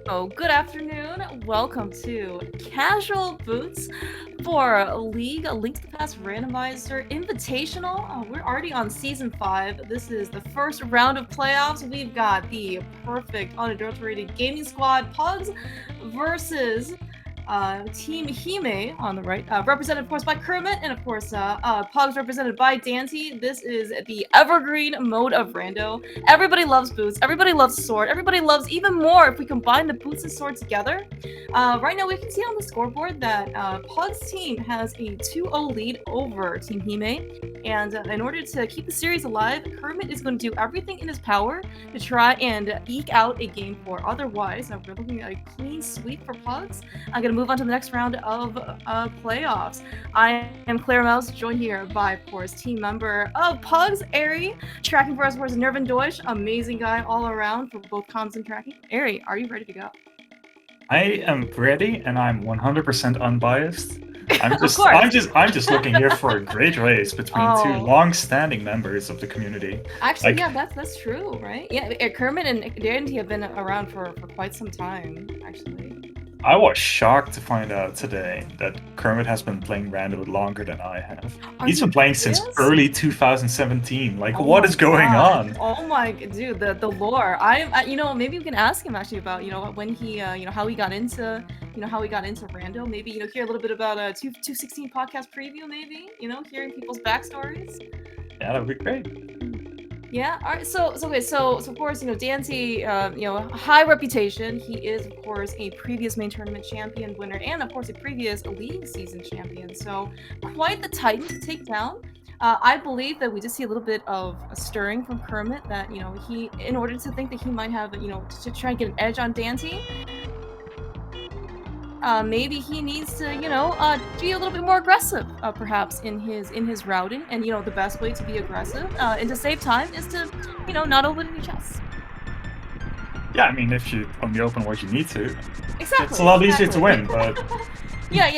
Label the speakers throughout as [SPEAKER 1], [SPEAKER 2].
[SPEAKER 1] Oh, good afternoon. Welcome to Casual Boots for League Link to the Past Randomizer Invitational. We're already on Season 5. This is the first round of playoffs. We've got the perfect, unadulterated gaming squad, Pugs, versus Team Hime on the right, represented, of course, by Kermit, and, of course, Pugs represented by Daaanty. This is the evergreen mode of Rando. Everybody loves boots. Everybody loves sword. Everybody loves even more if we combine the boots and sword together. Right now, we can see on the scoreboard that Pug's team has a 2-0 lead over Team Hime. And in order to keep the series alive, Kermit is going to do everything in his power to try and eke out a game 4. Otherwise, we're looking at a clean sweep for Pugs. I'm going to move on to the next round of playoffs. I am Claire Mouse, joined here by, of course, team member of Pugs, Eri, tracking for us, of course, Nervin Deutsch, amazing guy all around for both comms and tracking. Eri, are you ready to go?
[SPEAKER 2] I am ready, and I'm 100% unbiased. I'm
[SPEAKER 1] Of course.
[SPEAKER 2] just looking here for a great race between two
[SPEAKER 1] Oh.
[SPEAKER 2] long-standing members of the community.
[SPEAKER 1] Actually,
[SPEAKER 2] Like,
[SPEAKER 1] yeah, that's true, right? Yeah, Kermit and Daaanty have been around for quite some time, actually.
[SPEAKER 2] I was shocked to find out today that Kermit has been playing Rando longer than I have.
[SPEAKER 1] Are
[SPEAKER 2] He's
[SPEAKER 1] you
[SPEAKER 2] been playing since
[SPEAKER 1] serious?
[SPEAKER 2] early 2017. Like,
[SPEAKER 1] Oh
[SPEAKER 2] what
[SPEAKER 1] my
[SPEAKER 2] is going
[SPEAKER 1] god.
[SPEAKER 2] on?
[SPEAKER 1] Oh my, dude, the lore. Maybe we can ask him actually about, when he, how he got into, Rando. Maybe, hear a little bit about a 216 podcast preview, maybe, hearing people's backstories.
[SPEAKER 2] Yeah, that would be great.
[SPEAKER 1] Yeah. All right. So of course, Daaanty, high reputation. He is, of course, a previous main tournament champion winner, and of course, a previous league season champion. So quite the titan to take down. I believe that we just see a little bit of a stirring from Kermit that he, in order to think that he might have to try and get an edge on Daaanty. Maybe he needs to, be a little bit more aggressive, perhaps in his routing. And the best way to be aggressive and to save time is to, not open any chests.
[SPEAKER 2] Yeah, I mean, if you only open what you need to,
[SPEAKER 1] Exactly.
[SPEAKER 2] it's a lot easier to win. But
[SPEAKER 1] yeah,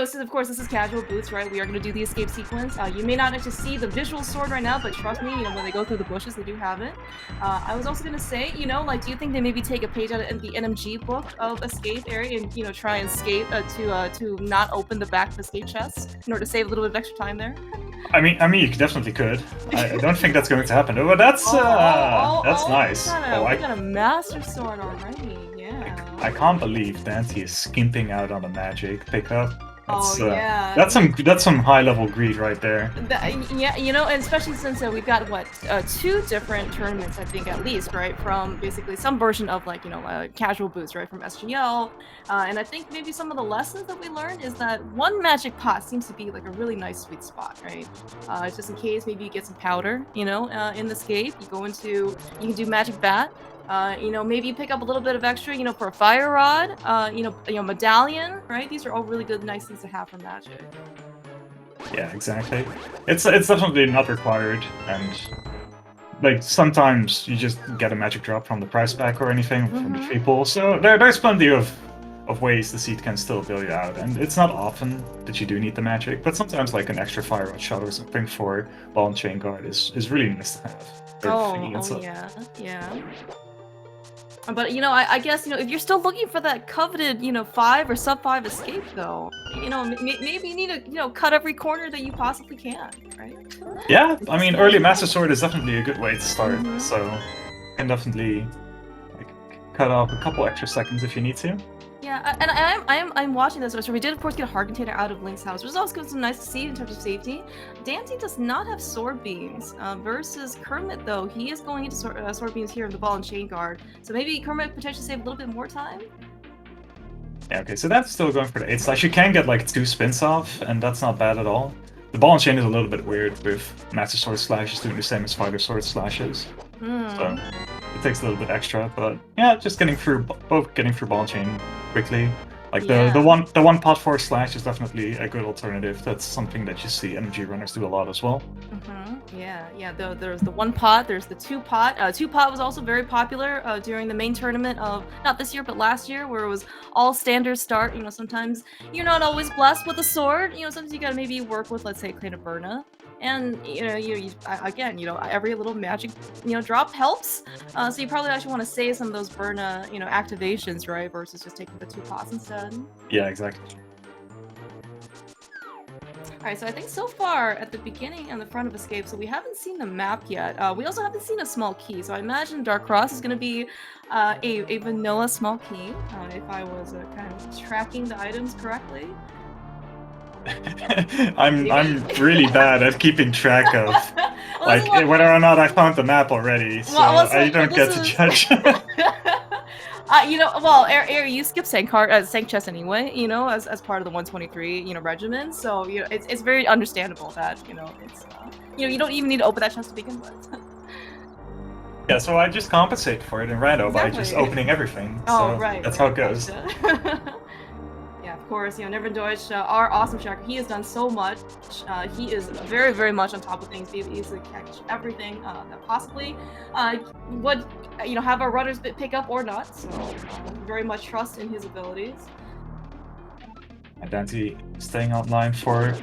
[SPEAKER 1] so of course this is casual boots, right? We are going to do the escape sequence. You may not actually see the visual sword right now, but trust me, when they go through the bushes, they do have it. I was also going to say, do you think they maybe take a page out of the NMG book of escape area and try and escape to not open the back of the escape chest in order to save a little bit of extra time there?
[SPEAKER 2] I mean, you definitely could. I don't think that's going to happen, but that's nice.
[SPEAKER 1] We got a master sword already. Yeah.
[SPEAKER 2] I can't believe Daaanty is skimping out on a magic pickup.
[SPEAKER 1] Yeah.
[SPEAKER 2] That's some high level greed right there.
[SPEAKER 1] Yeah, and especially since we've got two different tournaments, I think at least, right, from basically some version of casual boots, right, from SGL, and I think maybe some of the lessons that we learned is that one magic pot seems to be like a really nice sweet spot, right? Just in case maybe you get some powder, in the escape, you can do magic bat. Maybe you pick up a little bit of extra, for a fire rod, medallion, right? These are all really good, nice things to have for magic.
[SPEAKER 2] Yeah, exactly. It's definitely not required, and like sometimes you just get a magic drop from the prize pack or anything from the free pool. So there's plenty of ways the seed can still bail you out, and it's not often that you do need the magic, but sometimes like an extra fire rod shot or something for ball and chain guard is really nice to have.
[SPEAKER 1] Yeah. But I guess if you're still looking for that coveted 5 or sub 5 escape though, maybe you need to cut every corner that you possibly can, right?
[SPEAKER 2] Yeah, I mean early master sword is definitely a good way to start. So you can definitely cut off a couple extra seconds if you need to.
[SPEAKER 1] Yeah, and I'm watching this. So we did, of course, get a hard container out of Link's house, which is also some nice to see in terms of safety. Daaanty does not have sword beams. Versus Kermit, though, he is going into sword beams here in the ball and chain guard. So maybe Kermit potentially save a little bit more time.
[SPEAKER 2] Yeah, okay, so that's still going for the 8 slash. You can get like 2 spins off, and that's not bad at all. The ball and chain is a little bit weird with master sword slashes doing the same as fighter sword slashes. So it takes a little bit extra, but yeah, just getting through ball and chain quickly. Like the one pot 4 slash is definitely a good alternative. That's something that you see MG runners do a lot as well.
[SPEAKER 1] Yeah. There's the 1 pot. There's the 2 pot. 2 pot was also very popular during the main tournament of not this year but last year, where it was all standard start. Sometimes you're not always blessed with a sword. Sometimes you gotta maybe work with, let's say, Clan of Berna. And again, every little magic drop helps. So you probably actually want to save some of those burn activations, right? Versus just taking the 2 pots instead.
[SPEAKER 2] Yeah, exactly.
[SPEAKER 1] Alright, so I think so far at the beginning and the front of Escape, so we haven't seen the map yet. We also haven't seen a small key, so I imagine Dark Cross is going to be a vanilla small key, if I was kind of tracking the items correctly.
[SPEAKER 2] I'm really bad at keeping track of whether or not I found the map already, so I don't get to judge.
[SPEAKER 1] You skip Sank Chest anyway, as part of the 123, regimen. So it's very understandable that it's you don't even need to open that chest to begin with.
[SPEAKER 2] Yeah, so I just compensate for it in rando by just opening everything. So
[SPEAKER 1] right.
[SPEAKER 2] That's how it goes.
[SPEAKER 1] Yeah, of course, Nevin Deutsch, our awesome tracker, he has done so much. He is very, very much on top of things, be able to catch everything that possibly would, have our runners pick up or not. So, very much trust in his abilities.
[SPEAKER 2] And Daaanty staying online for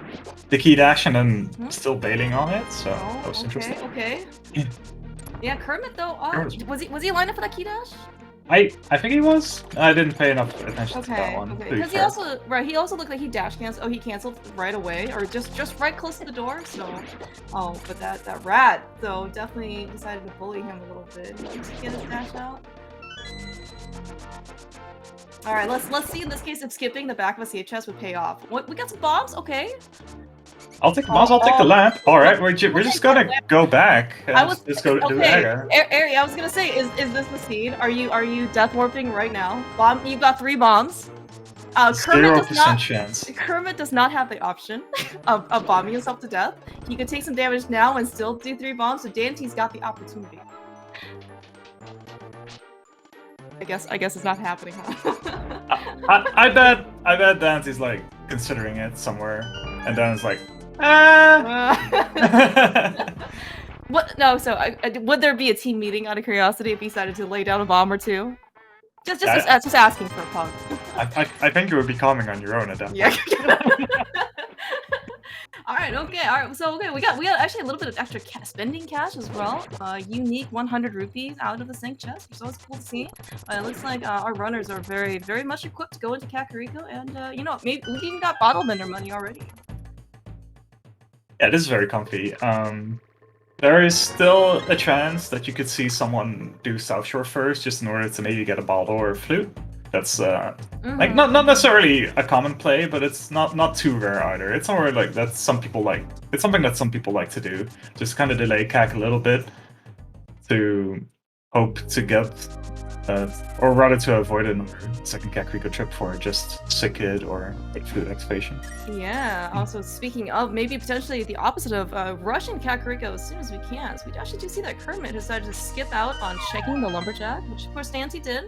[SPEAKER 2] the key dash and then still bailing on it. So that was interesting.
[SPEAKER 1] Okay. Yeah, Kermit though. Was he lined up for that key dash?
[SPEAKER 2] I think he was. I didn't pay enough attention to that one.
[SPEAKER 1] Because he also looked like he dash canceled. Oh, he canceled right away, or just right close to the door. So, but that rat though definitely decided to bully him a little bit. Did he get his dash out? All right, let's see in this case if skipping the back of a safe chest would pay off. What, we got some bombs, okay.
[SPEAKER 2] I'll take the bombs, I'll take the lamp. Alright, we're just gonna go back. Just go to the area.
[SPEAKER 1] Ari, I was gonna say, is this the scene? Are you death warping right now? You've got 3 bombs.
[SPEAKER 2] 0% chance.
[SPEAKER 1] Kermit does not have the option of bombing himself to death. He could take some damage now and still do 3 bombs, so Daaanty's got the opportunity. I guess it's not happening, huh?
[SPEAKER 2] I bet Daaanty's like considering it somewhere, and then it's like,
[SPEAKER 1] What? No. So, would there be a team meeting out of curiosity if he decided to lay down a bomb or 2? Just asking for a pug.
[SPEAKER 2] I think you would be calming on your own at that point.
[SPEAKER 1] Yeah. Alright, so we got actually a little bit of extra spending cash as well. Unique 100 rupees out of the Sank chest, so it's cool to see. It looks like our runners are very, very much equipped to go into Kakariko, and maybe we've even got bottle bender money already.
[SPEAKER 2] Yeah, this is very comfy. There is still a chance that you could see someone do South Shore first, just in order to maybe get a bottle or a flute. That's like not necessarily a common play, but it's not too rare either. It's somewhere like that some people like. It's something that some people like to do. Just kind of delay CAC a little bit to hope to get, or rather to avoid another second Kakariko trip for just sick kid or flute activation.
[SPEAKER 1] Yeah. Also, speaking of, maybe potentially the opposite of rushing Kakariko as soon as we can. So we actually do see that Kermit decided to skip out on checking the lumberjack, which of course Daaanty did.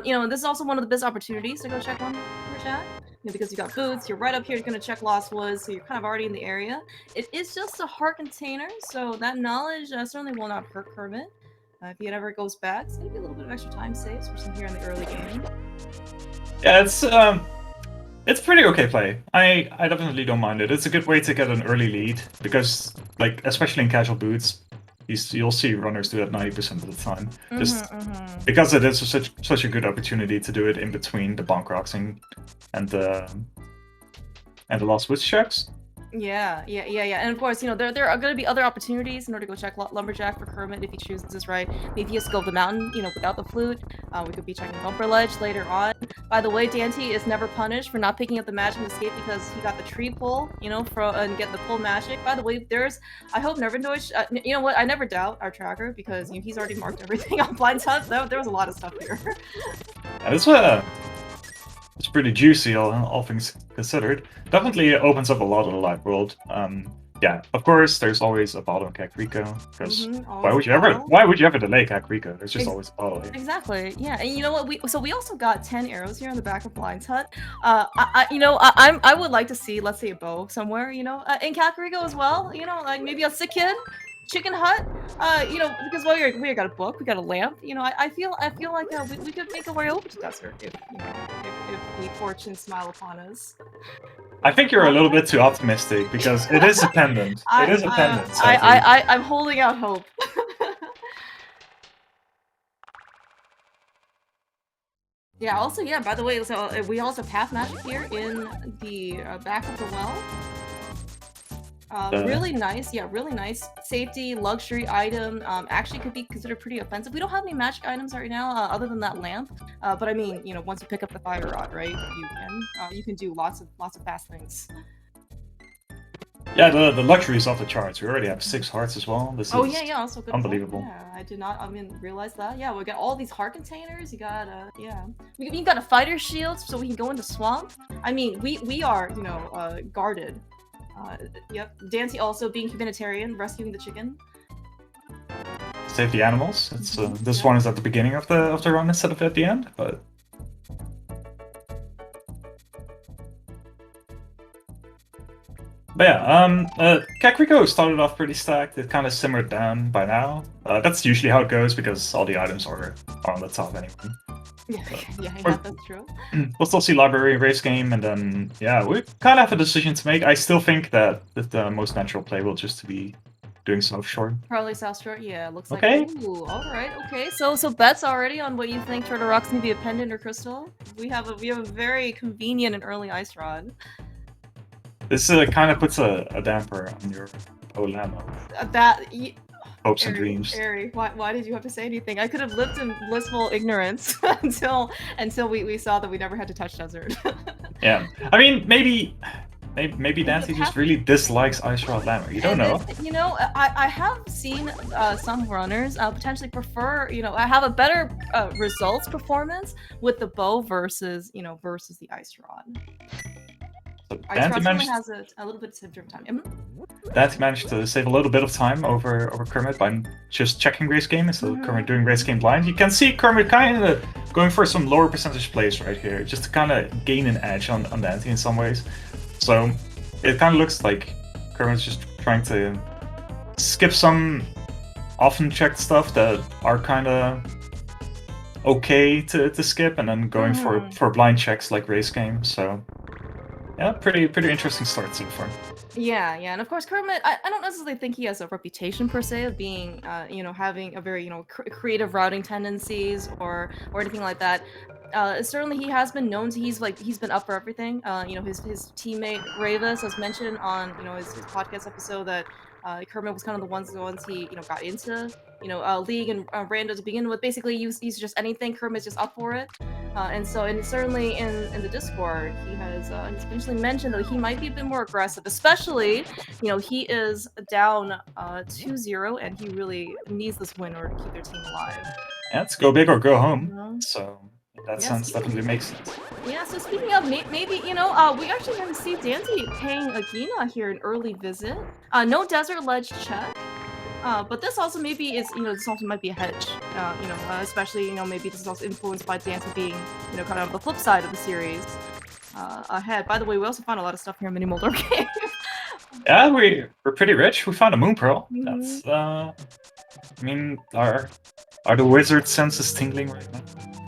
[SPEAKER 1] This is also one of the best opportunities to go check lumberjack. Because you got boots, you're right up here, you're gonna check Lost Woods, so you're kind of already in the area. It is just a heart container, so that knowledge certainly will not hurt Kermit. If he ever goes back, it's gonna be a little bit of extra time saved, especially here in the early game.
[SPEAKER 2] Yeah, it's pretty okay play. I definitely don't mind it. It's a good way to get an early lead because, like, especially in casual boots, you'll see runners do that 90% of the time. Just because it is such a good opportunity to do it in between the bonk rocks and the Lost Woods checks.
[SPEAKER 1] Yeah. And of course, there are going to be other opportunities in order to go check Lumberjack for Kermit if he chooses this, right? Maybe he has to go up the mountain, without the flute. We could be checking Bumper Ledge later on. By the way, Daaanty is never punished for not picking up the magic escape because he got the tree pull, and get the pull magic. By the way, I hope Nervendeutsch, you know what? I never doubt our tracker because he's already marked everything on Blind Hunt. There was a lot of stuff here.
[SPEAKER 2] It's pretty juicy, all things considered. Definitely opens up a lot of the live world. Yeah, of course, there's always a bottle in Kakariko, because why would you ever delay Kakariko? There's just always a bottle here.
[SPEAKER 1] Exactly, yeah, and you know what? We also got 10 arrows here on the back of Blind's Hut. I would like to see, let's say, a bow somewhere, in Kakariko as well. Like maybe a sick kid. Chicken Hut, because we got a book, we got a lamp. I feel like we could make our way over to Desert if if the fortune smile upon us.
[SPEAKER 2] I think you're a little bit too optimistic because it is a pendant. It is a pendant.
[SPEAKER 1] I'm holding out hope. Yeah, also, yeah, by the way, so we also have path magic here in the back of the well. Really nice, yeah, really nice. Safety, luxury item, actually could be considered pretty offensive. We don't have any magic items right now, other than that lamp. But I mean, you know, once you pick up the fire rod, right, you can do lots of fast things.
[SPEAKER 2] Yeah, the luxury is off the charts. We already have 6 hearts as well. This is
[SPEAKER 1] yeah, also good
[SPEAKER 2] unbelievable.
[SPEAKER 1] Point. Yeah, I did not, realize that. Yeah, we got all these heart containers. You got, yeah. We got a fighter shield so we can go into swamp. I mean, we are, you know, guarded. Yep. Daaanty also being humanitarian, rescuing the chicken.
[SPEAKER 2] Save the animals. It's this one is at the beginning of the run instead of at the end, but. But yeah, Kakariko started off pretty stacked. It kind of simmered down by now. That's usually how it goes because all the items are on the top anyway.
[SPEAKER 1] Yeah, that's true.
[SPEAKER 2] We'll still see library race game, and then yeah, we kind of have a decision to make. I still think that the most natural play will just be doing South Shore.
[SPEAKER 1] Probably South Shore. Yeah, looks like.
[SPEAKER 2] Okay.
[SPEAKER 1] Ooh, all right. Okay. So bets already on what you think Turtle Rock's gonna be a pendant or crystal. We have a very convenient and early ice rod.
[SPEAKER 2] This kind of puts a damper on your Olamo. Hopes and dreams.
[SPEAKER 1] Eri, why did you have to say anything? I could have lived in blissful ignorance until we saw that we never had to touch desert.
[SPEAKER 2] Yeah, I mean maybe Daaanty just really dislikes Ice Rod Lammer. You don't know.
[SPEAKER 1] You know, I have seen some runners potentially prefer, you know, have a better results performance with the bow versus the Ice Rod.
[SPEAKER 2] So
[SPEAKER 1] Ice Rod only has a little bit of driven time.
[SPEAKER 2] Daaanty managed to save a little bit of time over Kermit by just checking race game instead of Kermit doing race game blind. You can see Kermit kind of going for some lower percentage plays right here, just to kind of gain an edge on Daaanty in some ways. So it kind of looks like Kermit's just trying to skip some often checked stuff that are kind of okay to skip, and then going for blind checks like race game. So yeah, pretty interesting start so far.
[SPEAKER 1] Yeah, and of course Kermit, I don't necessarily think he has a reputation per se of being, having a very, creative routing tendencies or anything like that. Certainly he has been known to, he's been up for everything. His teammate Ravis has mentioned on, his podcast episode that Kermit was kind of the ones he, got into, League and Rando to begin with. Basically, he's just anything. Kermit's just up for it. And certainly in the Discord, he's eventually mentioned that he might be a bit more aggressive, especially, he is down 2-0 and he really needs this win in order to keep their team alive.
[SPEAKER 2] Yeah, it's go big or go home. So in that sense, definitely makes sense.
[SPEAKER 1] Yeah, so speaking of, maybe, we actually going to see Daaanty paying Agina here an early visit. No desert ledge check. But this also maybe is, this also might be a hedge, especially, maybe this is also influenced by Daaanty being, kind of the flip side of the series ahead. By the way, we also found a lot of stuff here in Mini Moldor Cave.
[SPEAKER 2] Yeah, we're pretty rich. We found a moon pearl. That's, I mean, are the wizard senses tingling right now?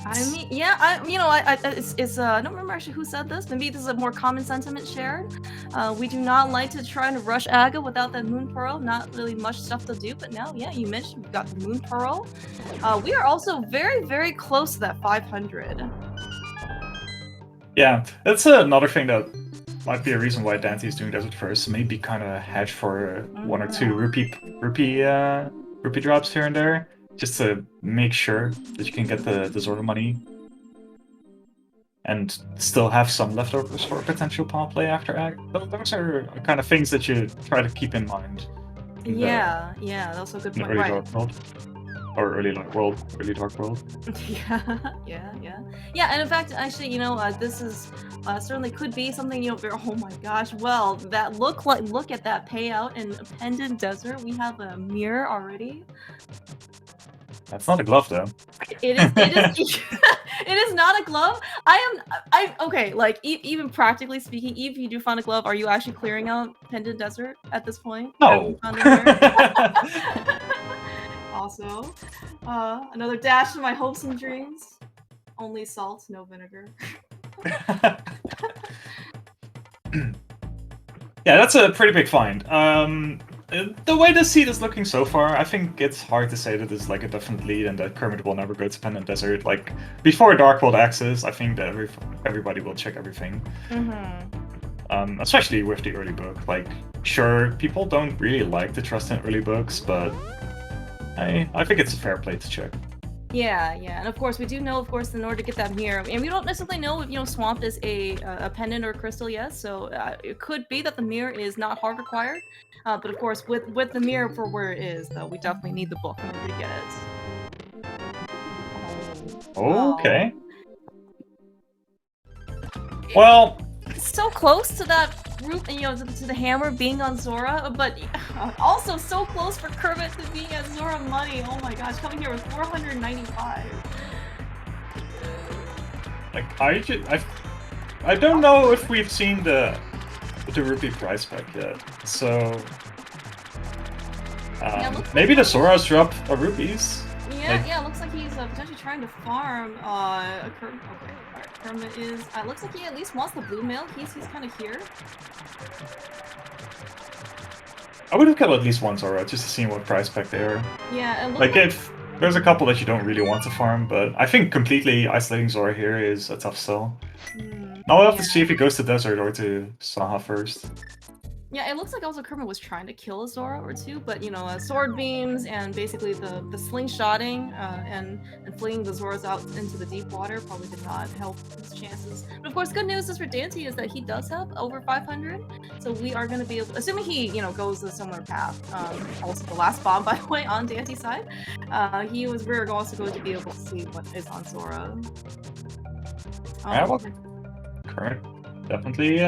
[SPEAKER 1] I mean, yeah, I don't remember actually who said this. Maybe this is a more common sentiment shared. We do not like to try to rush Aga without that moon pearl. Not really much stuff to do, but now, yeah, you mentioned we've got the moon pearl. We are also very, very close to that 500.
[SPEAKER 2] Yeah, that's another thing that might be a reason why Daaanty is doing Desert first. Maybe kind of hedge for 1 or 2 rupee drops here and there, just to make sure that you can get the Zorda money and still have some leftovers for potential pawn play after Ag. Those are kind of things that you try to keep in mind.
[SPEAKER 1] Yeah, that's also a good point.
[SPEAKER 2] Early Dark World. Or early Dark World.
[SPEAKER 1] Yeah, and in fact, actually, this is certainly could be something, oh my gosh, well, that look at that payout in Pendant Desert. We have a mirror already.
[SPEAKER 2] That's not a glove, though.
[SPEAKER 1] It is. It is not a glove. Okay. Like even practically speaking, if you do find a glove, are you actually clearing out Pendant Desert at this point?
[SPEAKER 2] No.
[SPEAKER 1] Also, another dash of my hopes and dreams. Only salt, no vinegar.
[SPEAKER 2] Yeah, that's a pretty big find. The way this seed is looking so far, I think it's hard to say that this is like a definite lead and that Kermit will never go to Pendant Desert. Like, before Dark World Access, I think that everybody will check everything. Especially with the early book. Like, sure, people don't really like to trust in early books, but I think it's a fair play to check.
[SPEAKER 1] Yeah, and of course we do know, of course, in order to get that mirror, and we don't necessarily know if Swamp is a pendant or a crystal yet. So it could be that the mirror is not hard required, but of course with the mirror for where it is, though, we definitely need the book in order to get it.
[SPEAKER 2] Okay. Well,
[SPEAKER 1] so close to that root, to the hammer being on Zora, but also so close for Kermit to being at Zora money. Oh my gosh, coming here with 495.
[SPEAKER 2] Like, I don't know if we've seen the rupee price spec yet, so maybe the Zoras drop rupees.
[SPEAKER 1] Yeah, looks like he's potentially trying to farm Kermit. Okay, alright, Kermit is. Looks like he at least wants the blue mail. He's kind of here.
[SPEAKER 2] I would have killed at least one Zora just to see what price spec they are.
[SPEAKER 1] Yeah,
[SPEAKER 2] like if there's a couple that you don't really want to farm, but I think completely isolating Zora here is a tough sell. Now we'll have to see if he goes to Desert or to Saha first.
[SPEAKER 1] Yeah, it looks like also Kermit was trying to kill a Zora or two, but sword beams and basically the slingshotting and flinging the Zoras out into the deep water probably did not help his chances. But of course, good news is for Daaanty is that he does have over 500, so we are going to be able, assuming he goes a similar path. Also, the last bomb, by the way, on Daanty's side, we're also going to be able to see what is on Zora.
[SPEAKER 2] Current definitely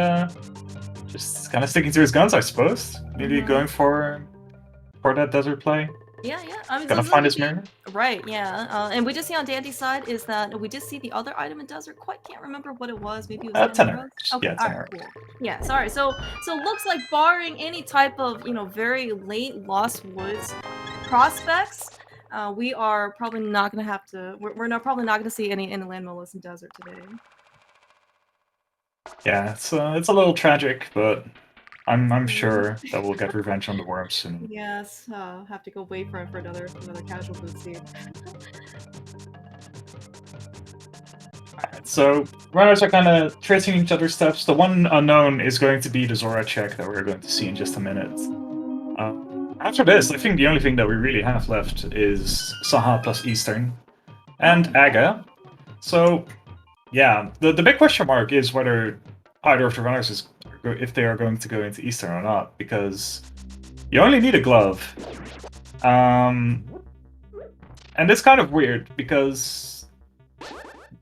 [SPEAKER 2] just kind of sticking to his guns, I suppose. Maybe going for that desert play.
[SPEAKER 1] Yeah. I mean,
[SPEAKER 2] gonna find his mirror.
[SPEAKER 1] Right. Yeah. And we just see on Daanty's side is that we did see the other item in desert. Quite can't remember what it was. Maybe it was
[SPEAKER 2] 10 arrows. Okay, yeah, 10 arrows.
[SPEAKER 1] Cool. Yeah. Sorry. So looks like barring any type of very late Lost Woods prospects, we are probably not gonna have to. We're probably not gonna see any land molars in desert today.
[SPEAKER 2] Yeah, it's a little tragic, but I'm sure that we'll get revenge on the worms soon.
[SPEAKER 1] Yes, have to go wait for another casual boots here.
[SPEAKER 2] Alright, so runners are kind of tracing each other's steps. The one unknown is going to be the Zora check that we're going to see in just a minute. After this, I think the only thing that we really have left is Saha plus Eastern and Aga. So yeah, the big question mark is whether either of the runners if they are going to go into Eastern or not, because you only need a glove. And it's kind of weird, because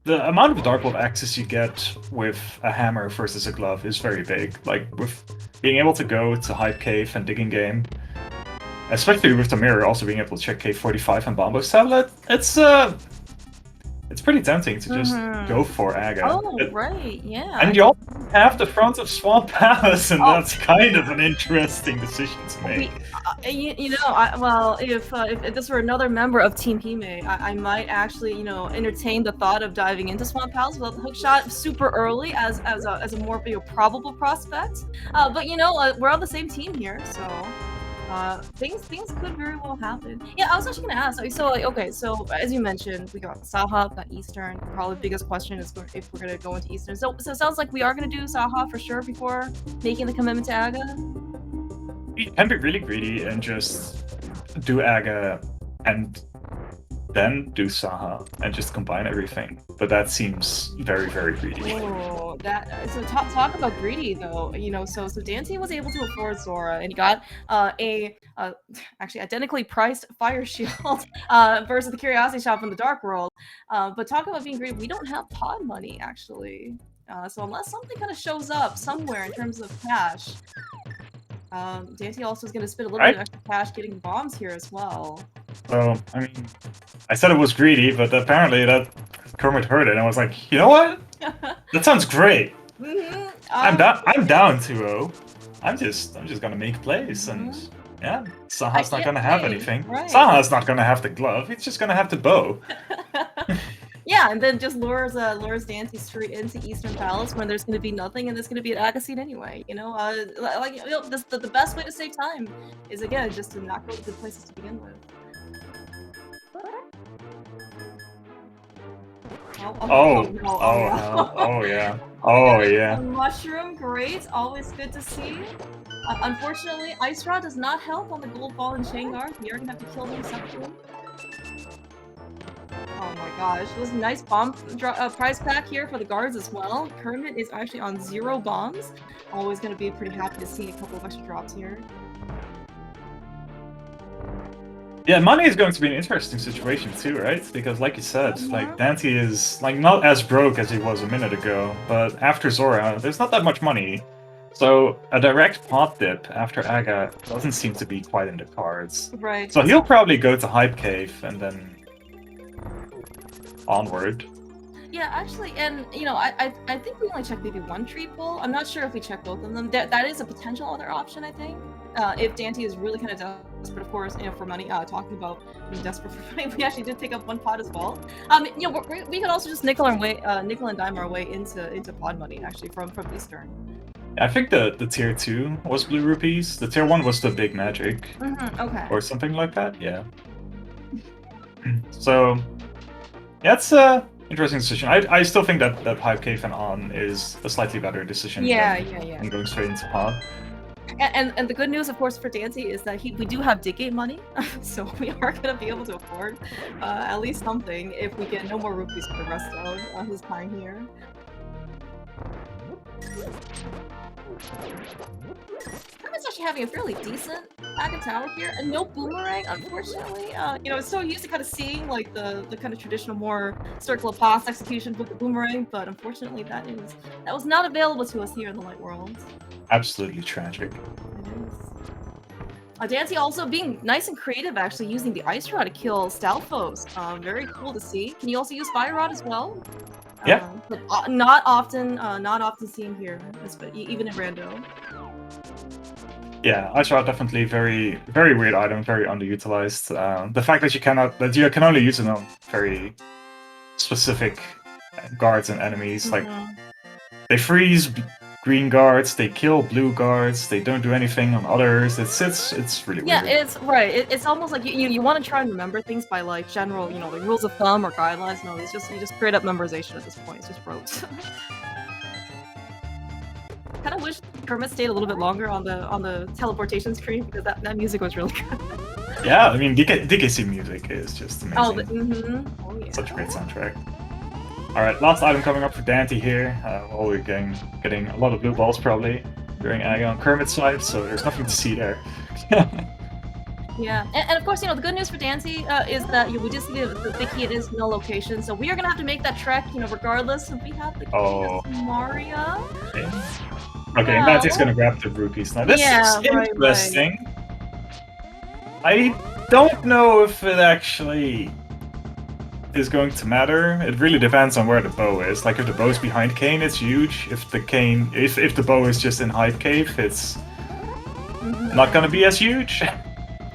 [SPEAKER 2] the amount of Dark World access you get with a hammer versus a glove is very big. Like, with being able to go to Hype Cave and Digging Game, especially with the mirror also being able to check Cave 45 and Bombo's tablet, it's pretty tempting to just go for Aga.
[SPEAKER 1] Oh, right, yeah.
[SPEAKER 2] And you also have the front of Swamp Palace, and that's kind of an interesting decision to make.
[SPEAKER 1] Well, if this were another member of Team Hime, I might actually, entertain the thought of diving into Swamp Palace without the hookshot super early as a more probable prospect. But we're on the same team here, so. Things could very well happen. Yeah, I was actually gonna ask. So as you mentioned, we got Saha, got Eastern. Probably the biggest question is if we're gonna go into Eastern. So it sounds like we are gonna do Saha for sure before making the commitment to Aga.
[SPEAKER 2] You can be really greedy and just do Aga and then do Saha and just combine everything. But that seems very, very greedy.
[SPEAKER 1] Oh, so talk about greedy though. So Daaanty was able to afford Zora, and he got actually identically priced Fire Shield versus the Curiosity Shop in the Dark World. But talk about being greedy. We don't have pod money actually. So unless something kind of shows up somewhere in terms of cash, Daaanty also is going to spend a little bit of extra cash getting bombs here as well.
[SPEAKER 2] So, I mean, I said it was greedy, but apparently that Kermit heard it and was like, you know what? That sounds great. I'm down 2-0. I'm just gonna make plays, and yeah, Saha's not gonna have anything. Right. Saha's not gonna have the glove. He's just gonna have the bow.
[SPEAKER 1] Yeah, and then just lures Daaanty straight into Eastern Palace when there's going to be nothing, and there's going to be an Agasine anyway. You know, the best way to save time is again just to not go to good places to begin with.
[SPEAKER 2] Oh yeah. Oh yeah.
[SPEAKER 1] A mushroom, great, always good to see. Unfortunately, Ice Rod does not help on the gold ball and chain guards. We are gonna have to kill them separately. Oh my gosh, this nice bomb prize pack here for the guards as well. Kermit is actually on 0 bombs. Always gonna be pretty happy to see a couple of extra drops here.
[SPEAKER 2] Yeah, money is going to be an interesting situation too, right? Because like you said, like Daaanty is like not as broke as he was a minute ago, but after Zora, there's not that much money. So a direct pot dip after Aga doesn't seem to be quite in the cards.
[SPEAKER 1] Right.
[SPEAKER 2] So he'll probably go to Hype Cave and then onward.
[SPEAKER 1] Yeah, actually, and you know, I think we only checked maybe one tree pull. I'm not sure if we checked both of them. That is a potential other option, I think. If Daaanty is really kind of desperate, of course, you know, for money. Talking about being desperate for money, we actually did take up one pot as well. You know, we could also just nickel and dime our way into pod money actually from Eastern.
[SPEAKER 2] I think the tier 2 was blue rupees. The tier 1 was the big magic.
[SPEAKER 1] Okay.
[SPEAKER 2] Or something like that. Yeah. So that's a interesting decision. I still think that Hype Cave and on is a slightly better decision.
[SPEAKER 1] Yeah.
[SPEAKER 2] Than going straight into pod.
[SPEAKER 1] And the good news, of course, for Daaanty is that we do have Dig Gate money, so we are going to be able to afford at least something if we get no more rupees for the rest of his time here. Kermit's actually having a fairly decent Aga Tower here, and no boomerang, unfortunately. You know, it's so used to kind of seeing like the kind of traditional more circle of pass execution with the boomerang, but unfortunately that was not available to us here in the Light World.
[SPEAKER 2] Absolutely tragic.
[SPEAKER 1] It is. Daaanty also being nice and creative, actually using the Ice Rod to kill Stalfos. Very cool to see. Can you also use Fire Rod as well?
[SPEAKER 2] Yeah.
[SPEAKER 1] But not often seen here, even in rando.
[SPEAKER 2] Yeah, Ice Rod definitely very weird item, very underutilized. The fact that you can only use it on very specific guards and enemies, like they freeze green guards, they kill blue guards, they don't do anything on others. It's really weird.
[SPEAKER 1] Yeah, it's right. It's almost like you want to try and remember things by like general, you know, like rules of thumb or guidelines. No, you just straight up memorization at this point. It's just rote. Kind of wish Kermit stayed a little bit longer on the teleportation screen because that music was really good.
[SPEAKER 2] Yeah, I mean DKC music is just amazing.
[SPEAKER 1] Oh yeah.
[SPEAKER 2] Such a great soundtrack. Alright, last item coming up for Daaanty here. We're getting a lot of blue balls probably during Aga on Kermit's side, so there's nothing to see there.
[SPEAKER 1] Yeah, and of course, you know, the good news for Daaanty is that we just see the big key, it is no location, so we are gonna have to make that trek, you know, regardless if we have the key of Maria.
[SPEAKER 2] Okay, and Daanty's gonna grab the rupees now. This is interesting. Right. I don't know if it actually is going to matter. It really depends on where the bow is. Like if the bow is behind Kane, it's huge. If the bow is just in Hype Cave, it's not gonna be as huge.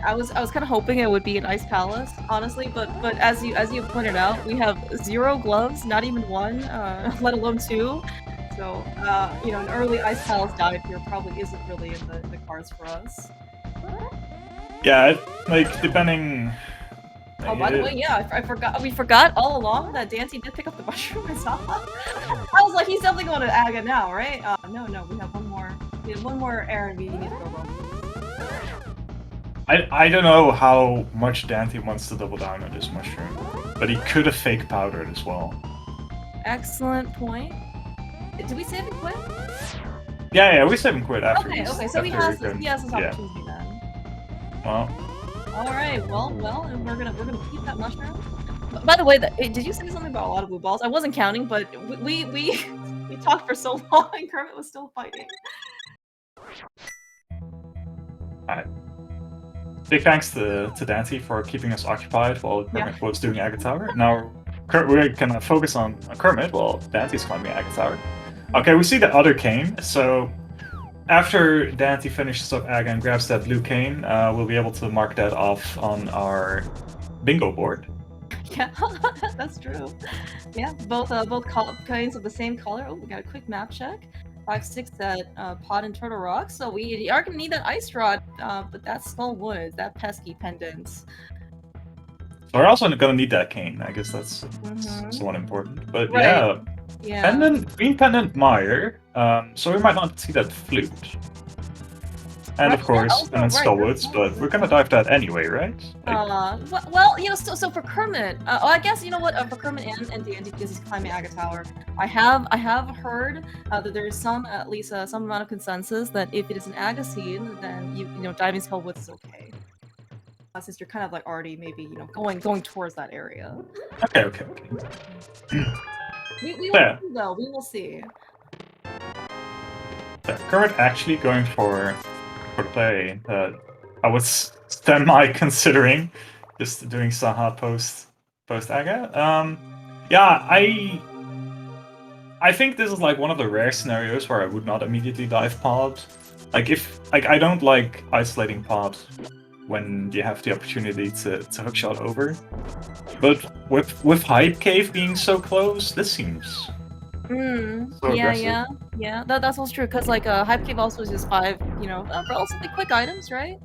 [SPEAKER 1] I was kind of hoping it would be an Ice Palace, honestly, but as you pointed out, we have 0 gloves, not even 1, let alone 2. So you know, an early Ice Palace dive here probably isn't really in the cards for us.
[SPEAKER 2] Yeah, like depending.
[SPEAKER 1] Oh, by the way, yeah, I forgot. We forgot all along that Daaanty did pick up the mushroom. I saw that. I was like, he's definitely going to Aga now, right? No, we have one more. We have one more errand we need to go on.
[SPEAKER 2] I don't know how much Daaanty wants to double down on this mushroom, but he could have fake powdered as well.
[SPEAKER 1] Excellent point. Did we save and quit?
[SPEAKER 2] Yeah, we saved and quit after.
[SPEAKER 1] Okay, so he has this opportunity then.
[SPEAKER 2] Well.
[SPEAKER 1] All right, well, and we're gonna keep that mushroom. By the way, did you say something about a lot of blue balls? I wasn't counting, but we talked for so long, and Kermit was still fighting.
[SPEAKER 2] Alright. Big thanks to Daaanty for keeping us occupied while Kermit was doing Aga Tower. Now we're gonna focus on Kermit while Daaanty's climbing Aga Tower. Okay, we see the other cane, so after Daaanty finishes up Aga and grabs that blue cane, we'll be able to mark that off on our bingo board.
[SPEAKER 1] Yeah, that's true. Yeah, both kinds of the same color. Oh, we got a quick map check. 5-6 at Pod and Turtle Rock. So we are gonna need that ice rod, but that's Skull Woods, that pesky pendant.
[SPEAKER 2] We're also gonna need that cane. I guess that's somewhat important. But yeah, pendant, green pendant mire. So we might not see that flute. And of course, and then Skullwoods, but we're gonna dive that anyway, right?
[SPEAKER 1] Like, well, you know, so for Kermit, I guess, you know what, for Kermit and Daaanty, because he's climbing Aga Tower, I have heard that there is some, at least some amount of consensus that if it is an Aga seed, then you know, diving Skullwoods is okay. Since you're kind of like already maybe, you know, going towards that area.
[SPEAKER 2] Okay.
[SPEAKER 1] We will see, though. We will see.
[SPEAKER 2] Kermit actually going for the play that I was semi-considering, just doing Saha post Aga. Yeah, I think this is like one of the rare scenarios where I would not immediately dive pod. Like I don't like isolating pod when you have the opportunity to hookshot over. But with Hype Cave being so close, this seems so
[SPEAKER 1] yeah. That's also true, because like Hype Cave also is just 5, you know, relatively quick items, right?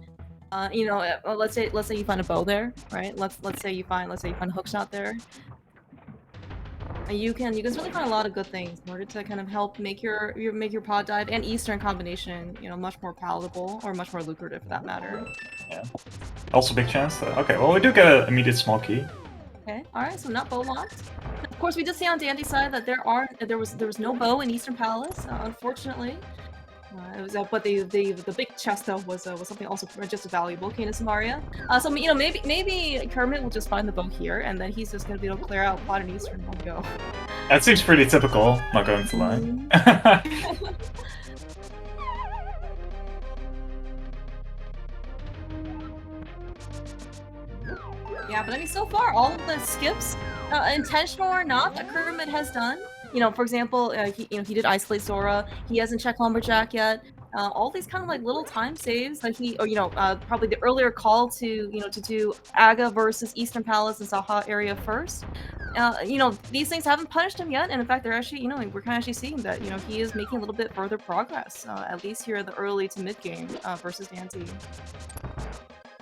[SPEAKER 1] You know, let's say you find a bow there, right? Let's say you find a hookshot there. And you can really find a lot of good things in order to kind of help make your pod dive and Eastern combination, you know, much more palatable or much more lucrative for that matter.
[SPEAKER 2] Yeah. Also big chance. Okay, well we do get an immediate small key.
[SPEAKER 1] Okay, alright, so not bow locked. Of course, we did see on Daaanty's side that there was no bow in Eastern Palace, unfortunately. It was, but the big chest though was something also just as valuable. Canis Maria. So you know, maybe Kermit will just find the bow here, and then he's just gonna be able to clear out Pod and Eastern in one go.
[SPEAKER 2] That seems pretty typical. Not going to lie.
[SPEAKER 1] Yeah, but I mean, so far, all of the skips, intentional or not, that Kermit has done. You know, for example, he did isolate Sora. He hasn't checked Lumberjack yet. All these kind of like little time saves that probably the earlier call to do Aga versus Eastern Palace and Saha area first. You know, these things haven't punished him yet, and in fact, they're actually, you know, we're kind of actually seeing that, you know, he is making a little bit further progress, at least here in the early to mid game versus Daaanty.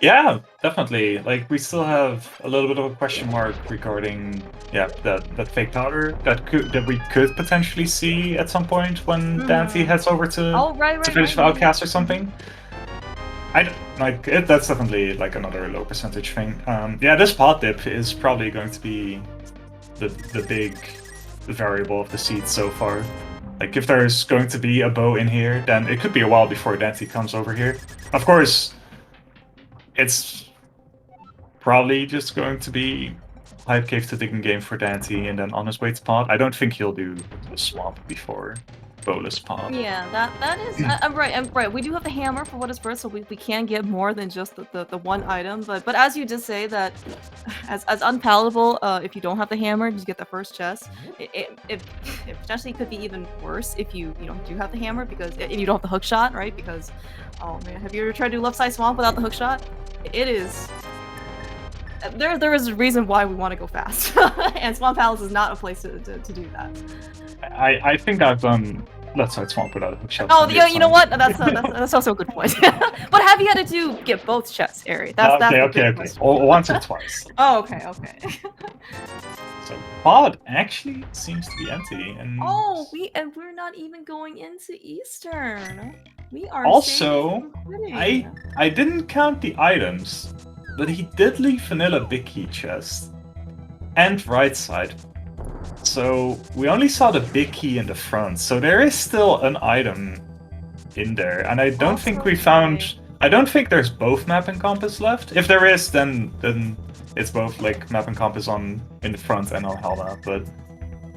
[SPEAKER 2] Yeah, definitely. Like we still have a little bit of a question mark regarding that fake powder that we could potentially see at some point when Daaanty heads over to finish Outcast or something. That's definitely like another low percentage thing. Yeah, this pod dip is probably going to be the big variable of the seed so far. Like if there's going to be a bow in here, then it could be a while before Daaanty comes over here. Of course, it's probably just going to be Hype Cave to Digging Game for Daaanty and then on his way to pod. I don't think he'll do the swamp before Bolus pod.
[SPEAKER 1] Yeah, that is I'm right. We do have the hammer for what it's worth, so we can get more than just the one item. But as you just say that as unpalatable, if you don't have the hammer, you get the first chest. It potentially could be even worse if you do have the hammer, because if you don't have the hook shot, right? Because oh man, have you ever tried to do left side swamp without the hook shot? It is. There is a reason why we want to go fast, and Swamp Palace is not a place to do that.
[SPEAKER 2] I think I've done left side swamp without a hook shot.
[SPEAKER 1] Oh, yeah, you know what? That's also a good point. But have you had to get both chests, Eri?
[SPEAKER 2] Okay. Once or twice.
[SPEAKER 1] Oh, okay.
[SPEAKER 2] So pod actually seems to be empty, and
[SPEAKER 1] we're not even going into Eastern. We are
[SPEAKER 2] also. I didn't count the items, but he did leave vanilla big key chest and right side. So we only saw the big key in the front, so there is still an item in there, and I don't think we found. I don't think there's both map and compass left. If there is, then it's both like map and compass in the front and on Helda. But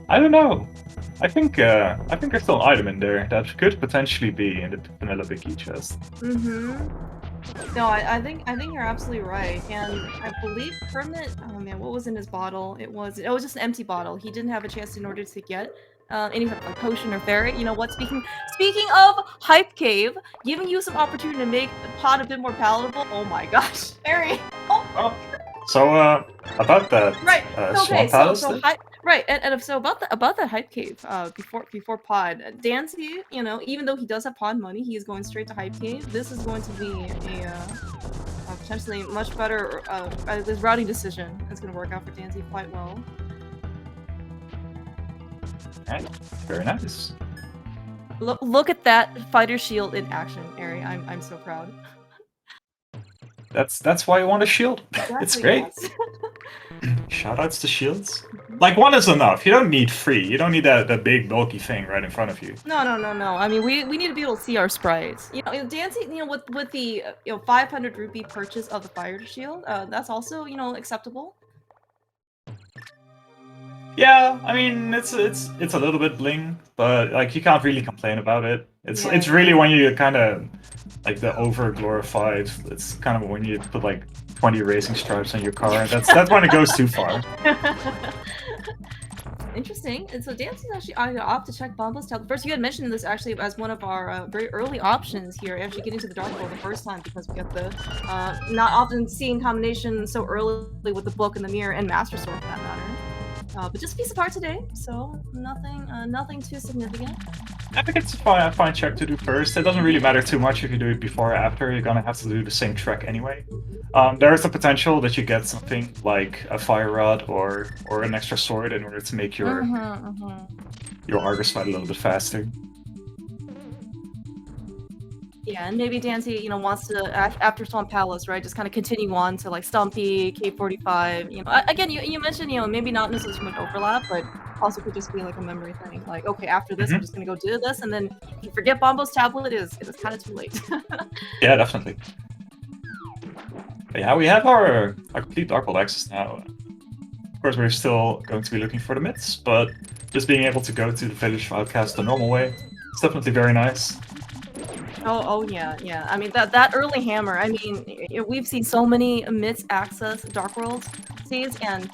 [SPEAKER 2] I don't know. I think there's still an item in there that could potentially be in the vanilla big key chest.
[SPEAKER 1] No, I think you're absolutely right, and I believe Kermit. Oh man, what was in his bottle? It was just an empty bottle. He didn't have a chance in order to get any type of like potion or ferret. You know what? Speaking of Hype Cave, giving you some opportunity to make the pod a bit more palatable. Oh my gosh, Eri!
[SPEAKER 2] So, about that
[SPEAKER 1] Right. Okay.
[SPEAKER 2] Swamp Palace.
[SPEAKER 1] Right. And so about that hype cave. Before Pod, Daaanty, you know, even though he does have Pod money, he's going straight to hype cave. This is going to be a potentially much better this routing decision. It's going to work out for Daaanty quite well.
[SPEAKER 2] Alright, very nice.
[SPEAKER 1] Look at that fighter shield in action, Eri. I'm so proud.
[SPEAKER 2] That's why I want a shield.
[SPEAKER 1] Exactly,
[SPEAKER 2] It's great.
[SPEAKER 1] yes.
[SPEAKER 2] Shoutouts to shields. Like, one is enough. You don't need 3. You don't need that big bulky thing right in front of you.
[SPEAKER 1] No. I mean, we need to be able to see our sprites. You know, Daaanty, you know, with the 500 rupee purchase of the fire shield, that's also, you know, acceptable.
[SPEAKER 2] Yeah, I mean, it's a little bit bling, but like you can't really complain about it. It's really when you kind of like the over glorified. It's kind of when you put like 20 racing stripes on your car. That's when it goes too far.
[SPEAKER 1] Interesting. And so Daaanty's actually off to check Bombo's tablet. First, you had mentioned this actually as one of our very early options here, actually getting to the Dark World the first time, because we got the not often seen combination so early with the book and the mirror and Master Sword for that matter. But just a piece of art today, so nothing too significant.
[SPEAKER 2] I think it's a fine check to do first. It doesn't really matter too much if you do it before or after. You're gonna have to do the same trek anyway. There is a potential that you get something like a fire rod or an extra sword in order to make your Argus fight a little bit faster.
[SPEAKER 1] Yeah, and maybe Daaanty, you know, wants to after Swamp Palace, right? Just kind of continue on to like Stumpy, K45. You know, again, you mentioned, you know, maybe not necessarily too much overlap, but also could just be like a memory thing. Like, okay, after this, I'm just gonna go do this, and then if you forget Bombo's tablet, it is kind of too late.
[SPEAKER 2] Yeah, definitely. But yeah, we have our complete Dark World access now. Of course, we're still going to be looking for the myths, but just being able to go to the village of Outcast the normal way, it's definitely very nice.
[SPEAKER 1] Oh yeah. I mean that early hammer. I mean, we've seen so many myths access Dark World seeds, and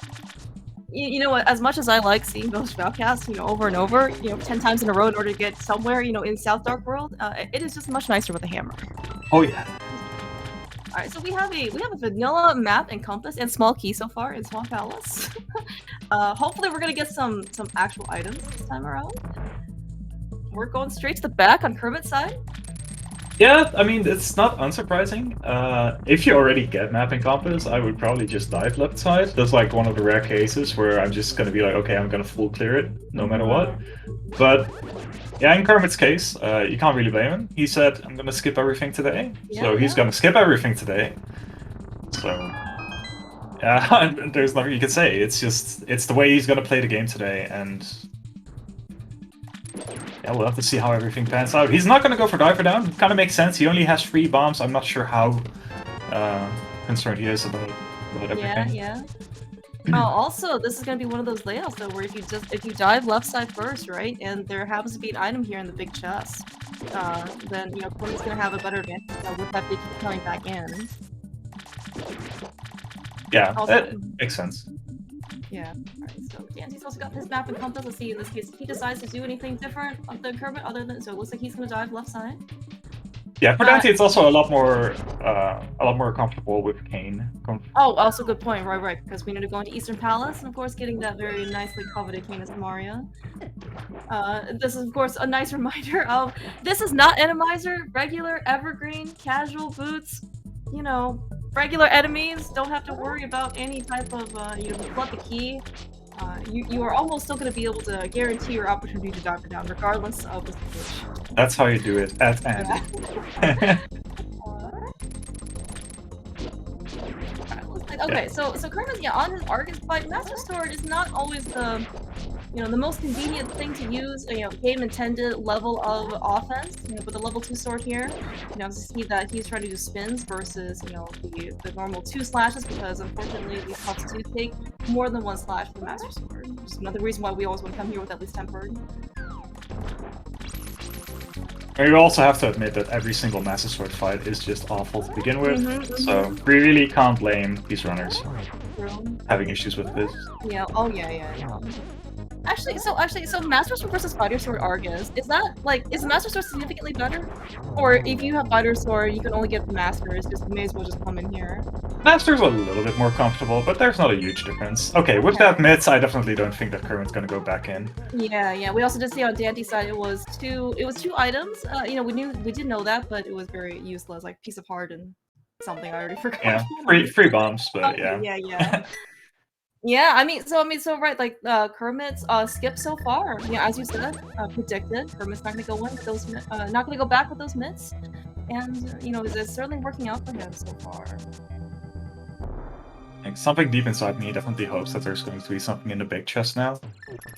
[SPEAKER 1] you know what? As much as I like seeing those shoutcasts, you know, over and over, you know, 10 times in a row in order to get somewhere, you know, in South Dark World, it is just much nicer with a hammer.
[SPEAKER 2] Oh yeah.
[SPEAKER 1] All right, so we have a vanilla map and compass and small key so far in Swamp Palace. Hopefully, we're gonna get some actual items this time around. We're going straight to the back on Kermit's side.
[SPEAKER 2] Yeah, I mean, it's not unsurprising. If you already get map and compass, I would probably just dive left side. That's like one of the rare cases where I'm just gonna be like, okay, I'm gonna full clear it, no matter what. But yeah, in Kermit's case, you can't really blame him. He said, I'm gonna skip everything today. So he's gonna skip everything today. So yeah, there's nothing you can say. It's the way he's gonna play the game today, and yeah, we'll have to see how everything pans out. He's not going to go for diver down. Kind of makes sense. He only has 3 bombs. I'm not sure how concerned he is about everything.
[SPEAKER 1] Yeah. Also, this is going to be one of those layouts though, where if you dive left side first, right, and there happens to be an item here in the big chest, then you know Kermit's going to have a better advantage with that big key coming back in.
[SPEAKER 2] Yeah, that makes sense.
[SPEAKER 1] Yeah. Alright, so Daaanty's also got his map and compass. Let's see in this case if he decides to do anything different than Kermit other than, so it looks like he's gonna dive left side.
[SPEAKER 2] Yeah, for Daaanty it's also a lot more comfortable with Kane.
[SPEAKER 1] Oh, also good point, right, because we need to go into Eastern Palace and of course getting that very nicely coveted Canis Maria. This is of course a nice reminder of this is not Enemizer, regular, evergreen, casual boots, you know, regular enemies don't have to worry about any type of, you know, you flood the key. You are almost still going to be able to guarantee your opportunity to dive down, regardless of the situation.
[SPEAKER 2] That's how you do it, at end.
[SPEAKER 1] Yeah. Okay, so Kermit, yeah, on his Argus fight, Master Sword is not always the, you know, the most convenient thing to use, you know, game intended level of offense. You know, with the level 2 sword here, you know, to see that he's trying to do spins versus, you know, the normal 2 slashes, because unfortunately these pups do take more than 1 slash for the Master Sword. Which is another reason why we always want to come here with at least tempered.
[SPEAKER 2] And you also have to admit that every single Master Sword fight is just awful to begin with, so we really can't blame these runners for having issues with this.
[SPEAKER 1] Yeah, oh yeah. Actually, so Master Sword versus Fighter Sword Argus, is Master Sword significantly better? Or if you have Fighter Sword, you can only get the Masters, just you may as well just come in here.
[SPEAKER 2] Master's a little bit more comfortable, but there's not a huge difference. Okay, with that mitts, I definitely don't think that Kermit's gonna go back in.
[SPEAKER 1] Yeah. We also did see on Daaanty's side it was two items. You know, we did know that, but it was very useless, like piece of heart and something I already forgot.
[SPEAKER 2] Yeah, free bombs, but yeah.
[SPEAKER 1] Yeah. Yeah, I mean, so right, like Kermit's skip so far. Yeah, as you said, predicted. Kermit's not gonna go in with those, not gonna go back with those mitts, and you know, it's certainly working out for him so far.
[SPEAKER 2] Like, something deep inside me definitely hopes that there's going to be something in the big chest now,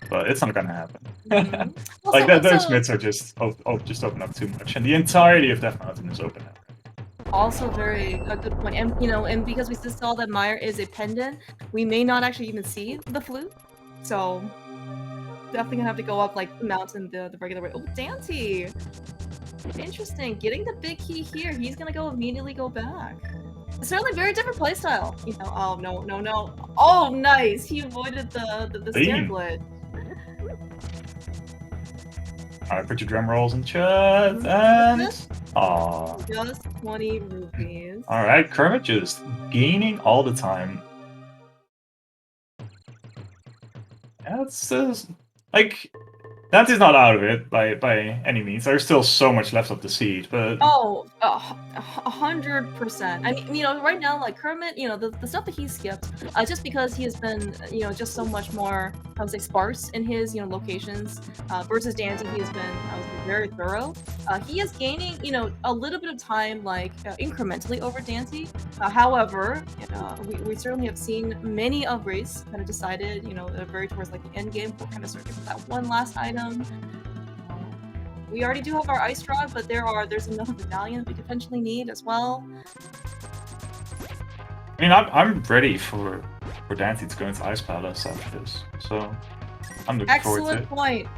[SPEAKER 2] but it's not gonna happen. Like those mitts are just open up too much, and the entirety of Death Mountain is open now.
[SPEAKER 1] Also, a good point, and you know, and because we just saw that Meyer is a pendant, we may not actually even see the flute, so definitely gonna have to go up like mountain the regular way. Oh, Daaanty! Interesting, getting the big key here. He's gonna immediately go back. Certainly very different playstyle. You know, oh no. Oh, nice! He avoided the stair glitch.
[SPEAKER 2] Alright, put your drum rolls in chat, and... Aww.
[SPEAKER 1] Just 20 rupees.
[SPEAKER 2] Alright, Kermit just gaining all the time. Yeah, it's like... Dante's not out of it by any means. There's still so much left of the seed, but...
[SPEAKER 1] Oh, 100%. I mean, you know, right now, like, Kermit, you know, the stuff that he skipped, just because he has been, you know, just so much more, I would say, sparse in his, you know, locations, versus Daaanty, he has been, I would say, very thorough. He is gaining, you know, a little bit of time, like, incrementally over Daaanty. However, we certainly have seen many upgrades kind of decided, you know, very towards, like, the end game, we're kind of searching for that one last item. We already do have our ice rod, but there's another medallion we potentially need as well.
[SPEAKER 2] I mean, I'm ready for Daaanty to go into Ice Palace after this, so I'm looking forward to it.
[SPEAKER 1] Excellent point.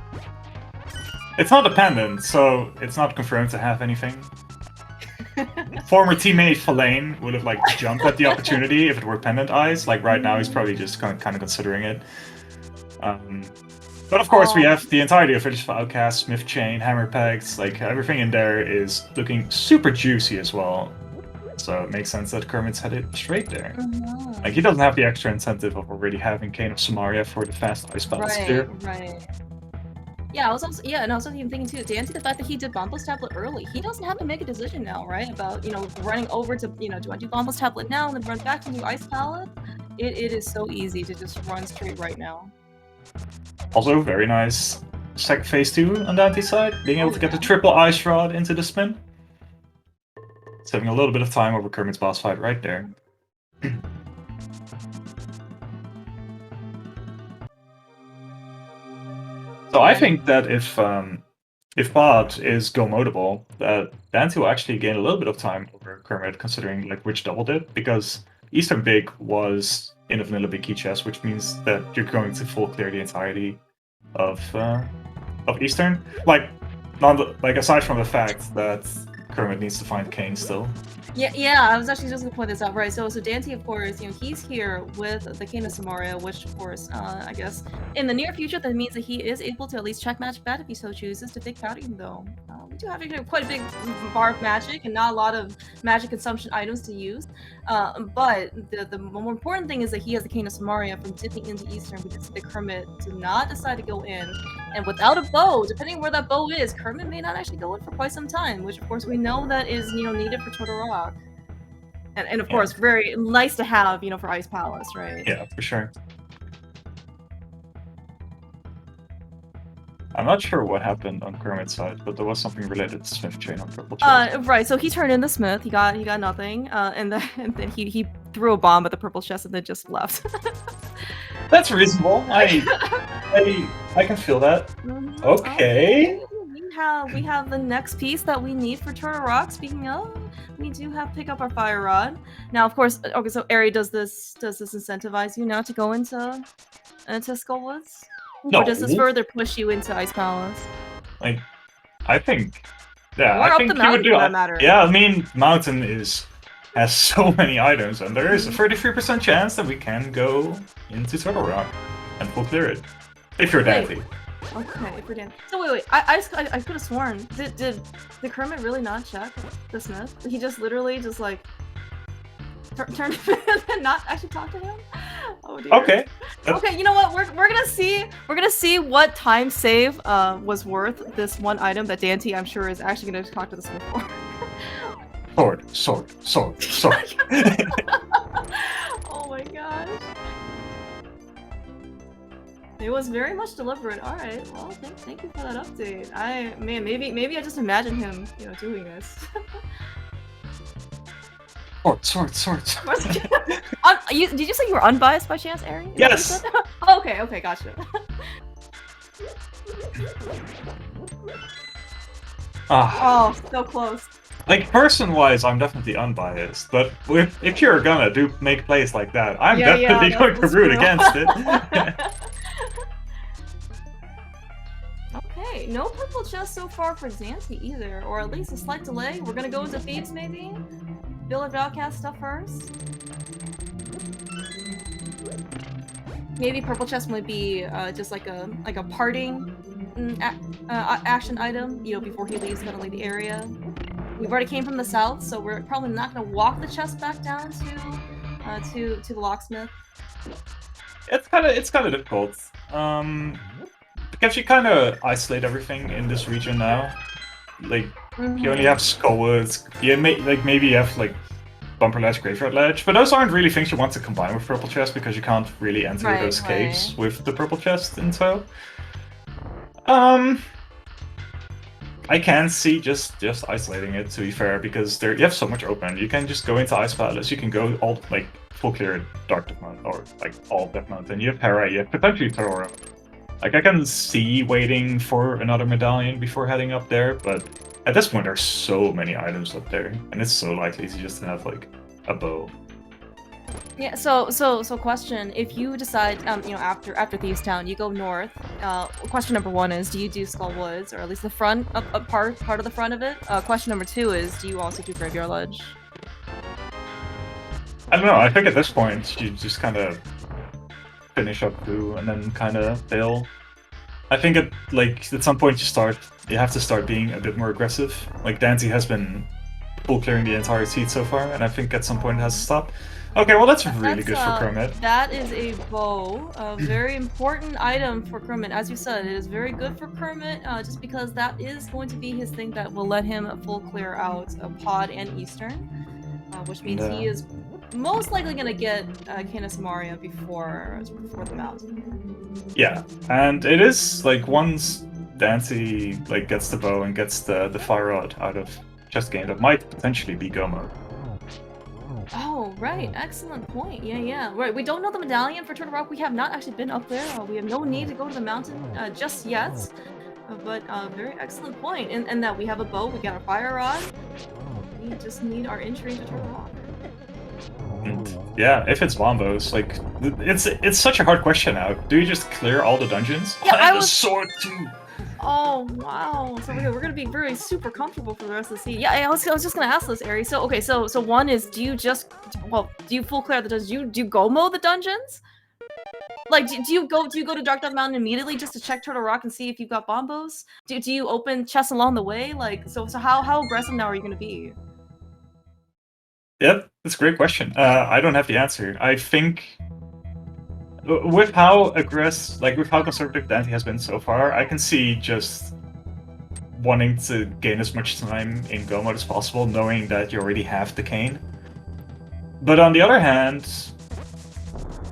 [SPEAKER 2] It's not dependent, so it's not confirmed to have anything. Former teammate Falaine would have like jumped at the opportunity if it were pendant eyes. Like right now, he's probably just kind of considering it. But of course, we have the entirety of Village of Outcasts, Smith Chain, Hammer Pegs, like everything in there is looking super juicy as well. So it makes sense that Kermit's headed straight there. Like he doesn't have the extra incentive of already having Cane of Samaria for the fast ice balance here.
[SPEAKER 1] Right. Yeah, I was also even thinking too, Daaanty, the fact that he did Bombos Tablet early, he doesn't have to make a decision now, right? About, you know, running over to, you know, do I do Bombos Tablet now and then run back to do Ice Palette? It is so easy to just run straight right now.
[SPEAKER 2] Also, very nice phase 2 on Daanty's side, being able to get the triple ice rod into the spin. Saving a little bit of time over Kermit's boss fight right there. So I think that if Pod is go-modable, that Daaanty will actually gain a little bit of time over Kermit, considering like which double did, because Eastern Big was in a vanilla big key chest, which means that you're going to full clear the entirety of Eastern. Like aside from the fact that Kermit needs to find Kane still.
[SPEAKER 1] Yeah, I was actually just gonna point this out, right? So Daaanty, of course, you know, he's here with the Cane of Samaria, which, of course, I guess in the near future, that means that he is able to at least check match bat if he so chooses to take Pouting, though. We do have quite a big bar of magic and not a lot of magic consumption items to use. But the more important thing is that he has the Cane of Samaria from dipping into Eastern, because the Kermit did not decide to go in. And without a bow, depending on where that bow is, Kermit may not actually go in for quite some time, which, of course, we know that is, you know, needed for Turtle Rock. And of course, very nice to have, you know, for Ice Palace, right?
[SPEAKER 2] Yeah, for sure. I'm not sure what happened on Kermit's side, but there was something related to Smith Chain on Purple Chest.
[SPEAKER 1] Right, so he turned in the Smith, he got nothing, and then he threw a bomb at the Purple Chest and then just left.
[SPEAKER 2] That's reasonable. I can feel that. Okay.
[SPEAKER 1] We have the next piece that we need for Turtle Rock. Speaking of, we do have pick up our Fire Rod. Now, of course, okay, so Eri, does this incentivize you now to go into Skullwoods?
[SPEAKER 2] No.
[SPEAKER 1] Or does this further push you into Ice Palace?
[SPEAKER 2] Like, I think, yeah,
[SPEAKER 1] or
[SPEAKER 2] I
[SPEAKER 1] up
[SPEAKER 2] think
[SPEAKER 1] the mountain,
[SPEAKER 2] you would do
[SPEAKER 1] for that matter.
[SPEAKER 2] Yeah, I mean, Mountain has so many items, and there is a 33% chance that we can go into Turtle Rock and full clear it. If you're
[SPEAKER 1] Wait.
[SPEAKER 2] Daaanty.
[SPEAKER 1] Okay, if we're Daaanty. So wait. I could have sworn. Did Kermit really not check the Smith? He just literally just like turn and not actually talk to him? Oh dear.
[SPEAKER 2] Okay.
[SPEAKER 1] Okay, you know what? We're gonna see what time save was worth this one item that Daaanty I'm sure is actually gonna talk to the Smith for.
[SPEAKER 2] Sword.
[SPEAKER 1] Oh my gosh. It was very much deliberate. All right. Well, thank you for that update. Maybe I just imagine him, doing this.
[SPEAKER 2] Sword.
[SPEAKER 1] Did you say you were unbiased by chance, Eri?
[SPEAKER 2] Yes.
[SPEAKER 1] Okay, gotcha. Oh, so close.
[SPEAKER 2] Like, person-wise, I'm definitely unbiased, but if you're gonna make plays like that, I'm definitely going to root against it.
[SPEAKER 1] Okay, no purple chest so far for Daaanty either, or at least a slight delay. We're gonna go into Thebes maybe? Village Outcast stuff first? Maybe purple chest might be just like a parting action item, before he leaves the area. We've already came from the south, so we're probably not gonna walk the chest back down to the locksmith.
[SPEAKER 2] It's kind of difficult. Because you kind of isolate everything in this region now. Like, you only have Skullwoods. Maybe you have like Bumper Ledge, Graveyard Ledge, but those aren't really things you want to combine with Purple Chest because you can't really enter those caves with the Purple Chest in tow. I can see just isolating it, to be fair, because you have so much open. You can just go into Ice Palace, you can go all full clear Dark Death Mountain, or all Death Mountain. You have Hera, you have potentially Terrora. I can see waiting for another medallion before heading up there, but at this point there's so many items up there, and it's so likely to just have a bow.
[SPEAKER 1] Yeah. So question: if you decide, after Thieves Town, you go north. Question number one is: do you do Skull Woods, or at least the front, part of the front of it? Question number two is: do you also do Graveyard Ledge?
[SPEAKER 2] I don't know. I think at this point you just kind of finish up through and then kind of fail. I think at some point you have to start being a bit more aggressive. Like Daaanty has been full clearing the entire seat so far, and I think at some point it has to stop. Okay, well that's really good for Kermit.
[SPEAKER 1] That is a bow, a very important item for Kermit. As you said, it is very good for Kermit, just because that is going to be his thing that will let him full clear out Pod and Eastern, which means he is most likely gonna get Canis Maria before the mountain.
[SPEAKER 2] Yeah, and it is once Daaanty gets the bow and gets the fire rod out of chest game, that might potentially be go mode.
[SPEAKER 1] Oh, right. Excellent point. Yeah. Right. We don't know the medallion for Turtle Rock. We have not actually been up there. We have no need to go to the mountain just yet. But very excellent point. And that we have a bow, we got a fire rod. We just need our entry to Turtle Rock.
[SPEAKER 2] Yeah, if it's Wombos, it's such a hard question now. Do you just clear all the dungeons?
[SPEAKER 1] Yeah,
[SPEAKER 2] the sword too!
[SPEAKER 1] Oh, wow. So we're gonna be very super comfortable for the rest of the season. Yeah, I was just gonna ask this, Ari. So, okay, so one is, do you full clear the dungeons? Do you go mow the dungeons? Do you go to Dark Death Mountain immediately just to check Turtle Rock and see if you've got bombos? Do you open chests along the way? So how aggressive now are you gonna be?
[SPEAKER 2] Yep, that's a great question. I don't have the answer. I think with how conservative Daaanty has been so far, I can see just wanting to gain as much time in go mode as possible, knowing that you already have the cane. But on the other hand,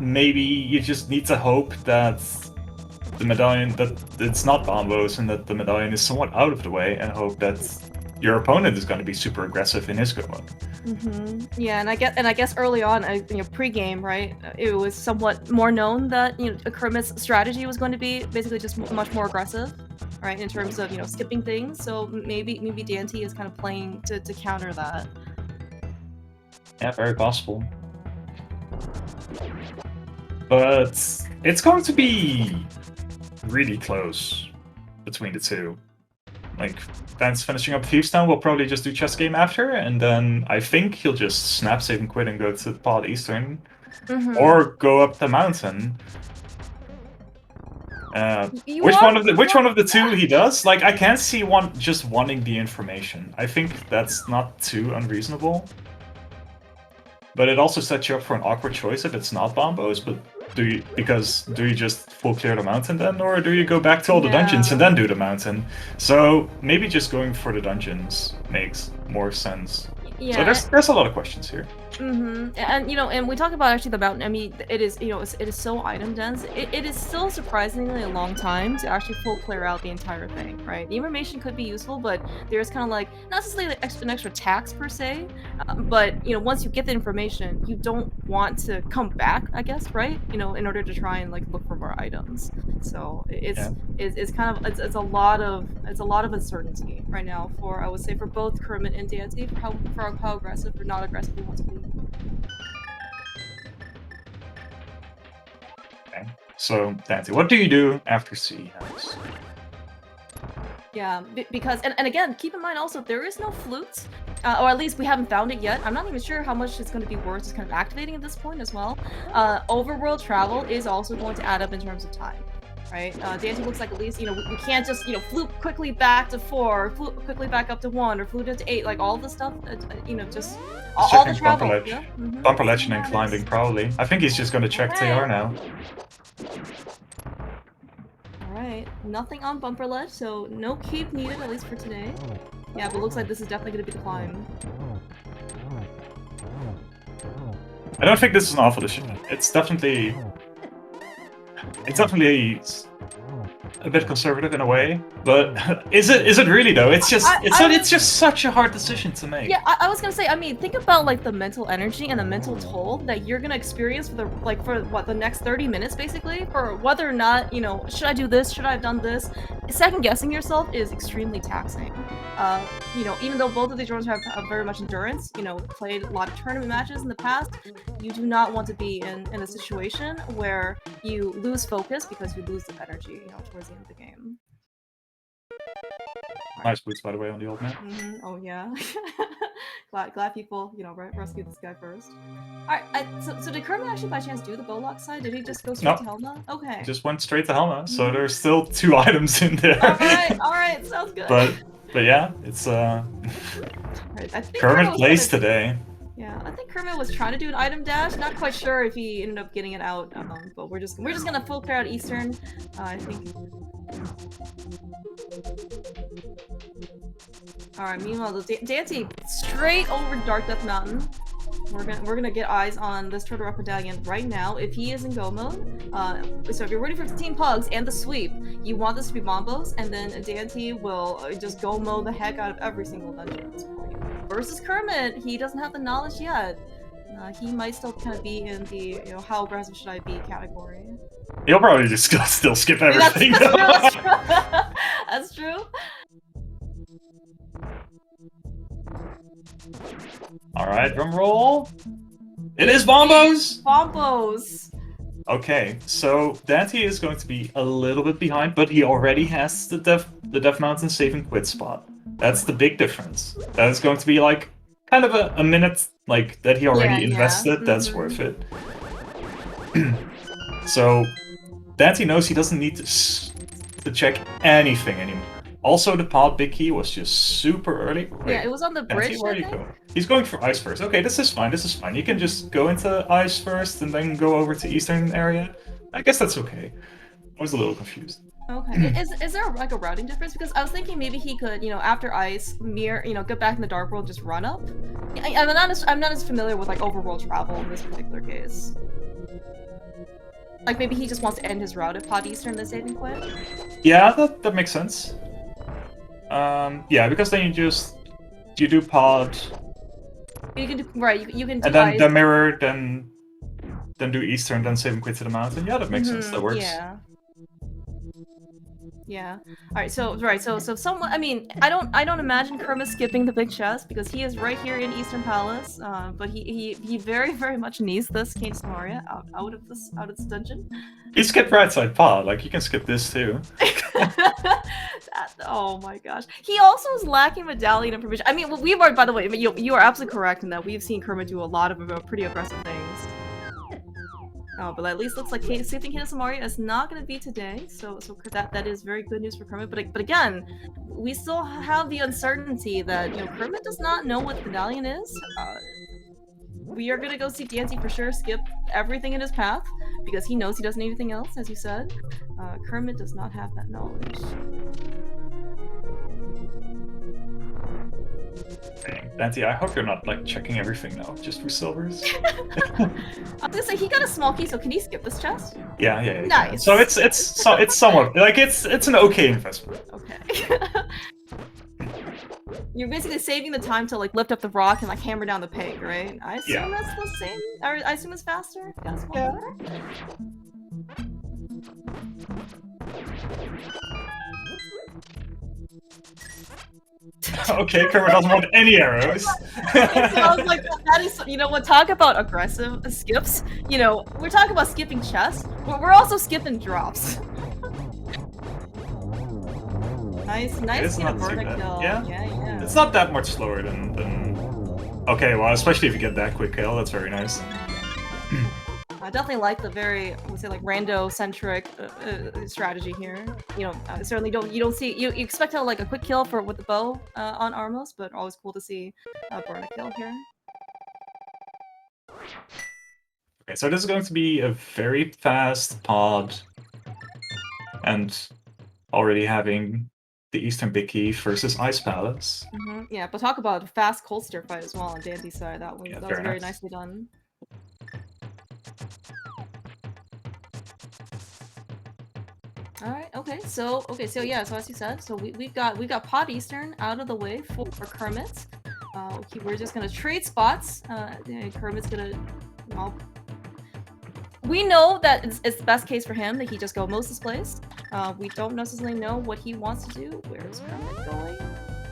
[SPEAKER 2] maybe you just need to hope that the medallion, that it's not bombos, and that the medallion is somewhat out of the way, and hope that your opponent is going to be super aggressive in his go mode.
[SPEAKER 1] Yeah, and I guess early on, pre-game, right? It was somewhat more known that Kermit's strategy was going to be basically just much more aggressive, right? In terms of skipping things. So maybe Daaanty is kind of playing to counter that.
[SPEAKER 2] Yeah, very possible. But it's going to be really close between the two. Dan's finishing up Thieves Town, we'll probably just do chess game after, and then I think he'll just snap, save, and quit and go to Pod Eastern. Or go up the mountain. Which one of the two he does? Like, I can't see one just wanting the information. I think that's not too unreasonable. But it also sets you up for an awkward choice if it's not Bombos. But do you just full clear the mountain then, or do you go back to all the dungeons and then do the mountain? So maybe just going for the dungeons makes more sense. Yeah. So there's a lot of questions here.
[SPEAKER 1] And and we talk about actually the mountain. I mean, it is it is so item dense. It is still surprisingly a long time to actually full clear out the entire thing, right? The information could be useful, but there's kind of like not necessarily an extra tax per se, but once you get the information, you don't want to come back, I guess, right? In order to try and like look for more items. So it's kind of it's a lot of uncertainty right now for, I would say, for both Kermit and Daaanty for how aggressive or not aggressive we want to be.
[SPEAKER 2] Okay. So, Daaanty, what do you do after C happens?
[SPEAKER 1] Yeah, because, and again, keep in mind also, there is no flute, or at least we haven't found it yet. I'm not even sure how much it's going to be worth just kind of activating at this point as well. Overworld travel is also going to add up in terms of time. Right? Daaanty looks like at least, we can't just, flute quickly back to 4, flute quickly back up to 1, or flute into 8, like all the stuff, just all the travel.
[SPEAKER 2] Bumper ledge and then climbing, probably. I think he's just going to check TR now.
[SPEAKER 1] Alright, nothing on bumper ledge, so no keep needed, at least for today. Yeah, but looks like this is definitely going to be the climb.
[SPEAKER 2] I don't think this is an awful decision. It's definitely a bit conservative in a way, but is it really though? It's just such a hard decision to make.
[SPEAKER 1] Yeah, I was gonna say, I mean, think about like the mental energy and the mental toll that you're gonna experience for the next 30 minutes basically, for whether or not, should I do this, should I have done this? Second guessing yourself is extremely taxing. Even though both of these drones have very much endurance, played a lot of tournament matches in the past, you do not want to be in a situation where you lose focus because you lose the energy, towards the end of the game.
[SPEAKER 2] Nice boots, by the way, on the old man.
[SPEAKER 1] Oh yeah. glad people, rescued this guy first. Alright, so did Kermit actually by chance do the Bowlock side? Did he just go straight to Helma? Okay.
[SPEAKER 2] He just went straight to Helma, so there's still 2 items in there.
[SPEAKER 1] Alright, sounds good.
[SPEAKER 2] But yeah, it's
[SPEAKER 1] I think
[SPEAKER 2] Kermit plays today.
[SPEAKER 1] Yeah, I think Kermit was trying to do an item dash. Not quite sure if he ended up getting it out, but we're just gonna full clear out Eastern. I think. All right. Meanwhile, the Daaanty straight over Dark Death Mountain. We're gonna get eyes on this Turtle Rock Medallion right now. If he is in go mode, so if you're ready for Team Pugs and the sweep, you want this to be Bombos, and then Daaanty will just go mode the heck out of every single dungeon at this point. Versus Kermit, he doesn't have the knowledge yet. He might still kind of be in the how aggressive should I be category.
[SPEAKER 2] He'll probably just still skip everything.
[SPEAKER 1] That's true. That's true.
[SPEAKER 2] Alright, drum roll. It is Bombos!
[SPEAKER 1] Bombos!
[SPEAKER 2] Okay, so Daaanty is going to be a little bit behind, but he already has the Death Mountain save and quit spot. That's the big difference. That is going to be like kind of a minute like that he already invested. That's worth it. So Daaanty knows he doesn't need to check anything anymore. Also, the pod big key was just super early. Wait,
[SPEAKER 1] yeah, it was on the bridge.
[SPEAKER 2] Where are you going? He's going for ice first. Okay, this is fine. This is fine. You can just go into ice first and then go over to eastern area. I guess that's okay. I was a little confused.
[SPEAKER 1] Okay. Is there like a routing difference? Because I was thinking maybe he could, after ice, get back in the dark world, just run up. I'm not as familiar with like overworld travel in this particular case. Like maybe he just wants to end his route at pod eastern and save and quit.
[SPEAKER 2] Yeah, that makes sense. Yeah, because then you do pod.
[SPEAKER 1] You can do You can do
[SPEAKER 2] and then
[SPEAKER 1] ice.
[SPEAKER 2] The mirror, then do eastern, then save and quit to the mountain. Yeah, that makes sense. That works.
[SPEAKER 1] Yeah. Yeah. All right. So someone. I mean, I don't imagine Kermit skipping the big chest because he is right here in Eastern Palace. But he very very much needs this Canis Maria out of this dungeon.
[SPEAKER 2] He skipped right side pod. Like you can skip this too.
[SPEAKER 1] Oh my gosh. He also is lacking medallion information. I mean, we've already, by the way, you are absolutely correct in that we've seen Kermit do a lot of pretty aggressive things. Oh, but at least looks like safety Cadence Mario is not going to be today, so that is very good news for Kermit. But again, we still have the uncertainty that Kermit does not know what the medallion is. We are gonna go see Daaanty for sure skip everything in his path because he knows he doesn't need anything else, as you said. Kermit does not have that knowledge.
[SPEAKER 2] Daaanty, I hope you're not like checking everything now, just for silvers.
[SPEAKER 1] I was gonna say he got a small key, so can he skip this chest?
[SPEAKER 2] Yeah.
[SPEAKER 1] Nice.
[SPEAKER 2] So it's somewhat like it's an okay investment.
[SPEAKER 1] Okay. You're basically saving the time to like lift up the rock and like hammer down the peg, right? I assume that's the same. Or I assume it's faster. Yeah.
[SPEAKER 2] Okay, Kermit doesn't want any arrows.
[SPEAKER 1] So I was like, that is, what, talk about aggressive skips. We're talking about skipping chests, but we're also skipping drops. Nice vertical. Yeah.
[SPEAKER 2] It's not that much slower than... Okay, well, especially if you get that quick kill, that's very nice.
[SPEAKER 1] I definitely like the very, I would say, like rando-centric strategy here. Certainly you don't see you expect like a quick kill with the bow on Armos, but always cool to see burn a kill here.
[SPEAKER 2] Okay, so this is going to be a very fast pod, and already having the Eastern Big Key versus Ice Palace.
[SPEAKER 1] Yeah, but talk about a fast Colster fight as well on Daaanty's side. That was very nicely done. Alright, okay, so yeah, so as you said, so we've got Pod Eastern out of the way for Kermit. We're just gonna trade spots. Kermit's gonna, well, we know that it's the best case for him that he just go Moses' place. We don't necessarily know what he wants to do. Where's Kermit going?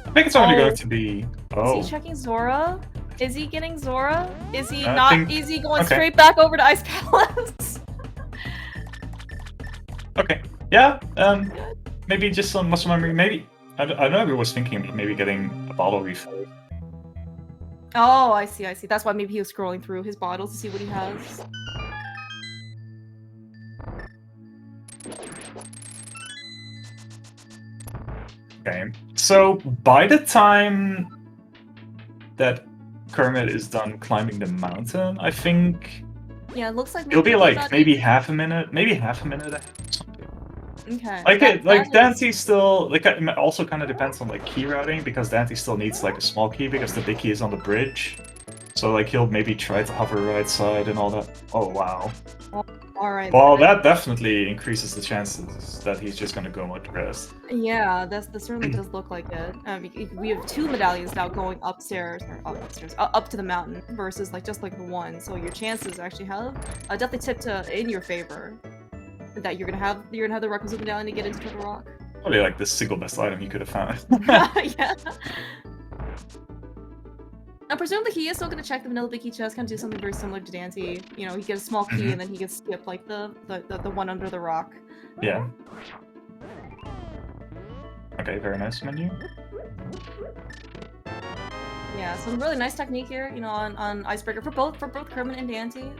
[SPEAKER 2] I think it's only going to be... Oh.
[SPEAKER 1] Is he checking Zora? Is he getting Zora? Is he is he going straight back over to Ice Palace?
[SPEAKER 2] Okay. Yeah, maybe just some muscle memory. Maybe I don't know if he was thinking maybe getting a bottle refill.
[SPEAKER 1] Oh, I see. That's why maybe he was scrolling through his bottles to see what he has.
[SPEAKER 2] Okay, so by the time that Kermit is done climbing the mountain, I think...
[SPEAKER 1] Yeah, it looks like
[SPEAKER 2] it'll be like maybe half a minute ahead.
[SPEAKER 1] Okay.
[SPEAKER 2] Like Daaanty still also kind of depends on like key routing, because Daaanty still needs like a small key because the big key is on the bridge. So like he'll maybe try to hover right side and all that. Oh wow.
[SPEAKER 1] Alright.
[SPEAKER 2] Well, that definitely increases the chances that he's just gonna go much rest.
[SPEAKER 1] Yeah, that certainly does look like it. We have two medallions now going up to the mountain versus just the one. So your chances actually have definitely tipped in your favor. That you're gonna have the requisite medallion to get into Turtle Rock.
[SPEAKER 2] Probably like the single best item you could have found.
[SPEAKER 1] Yeah. Now, presumably he is still gonna check the vanilla big key chest, kind of do something very similar to Daaanty. He gets a small key and then he gets skip like the one under the rock.
[SPEAKER 2] Yeah. Okay, very nice menu.
[SPEAKER 1] Yeah, some really nice technique here, on Icebreaker for both Kermit and Daaanty.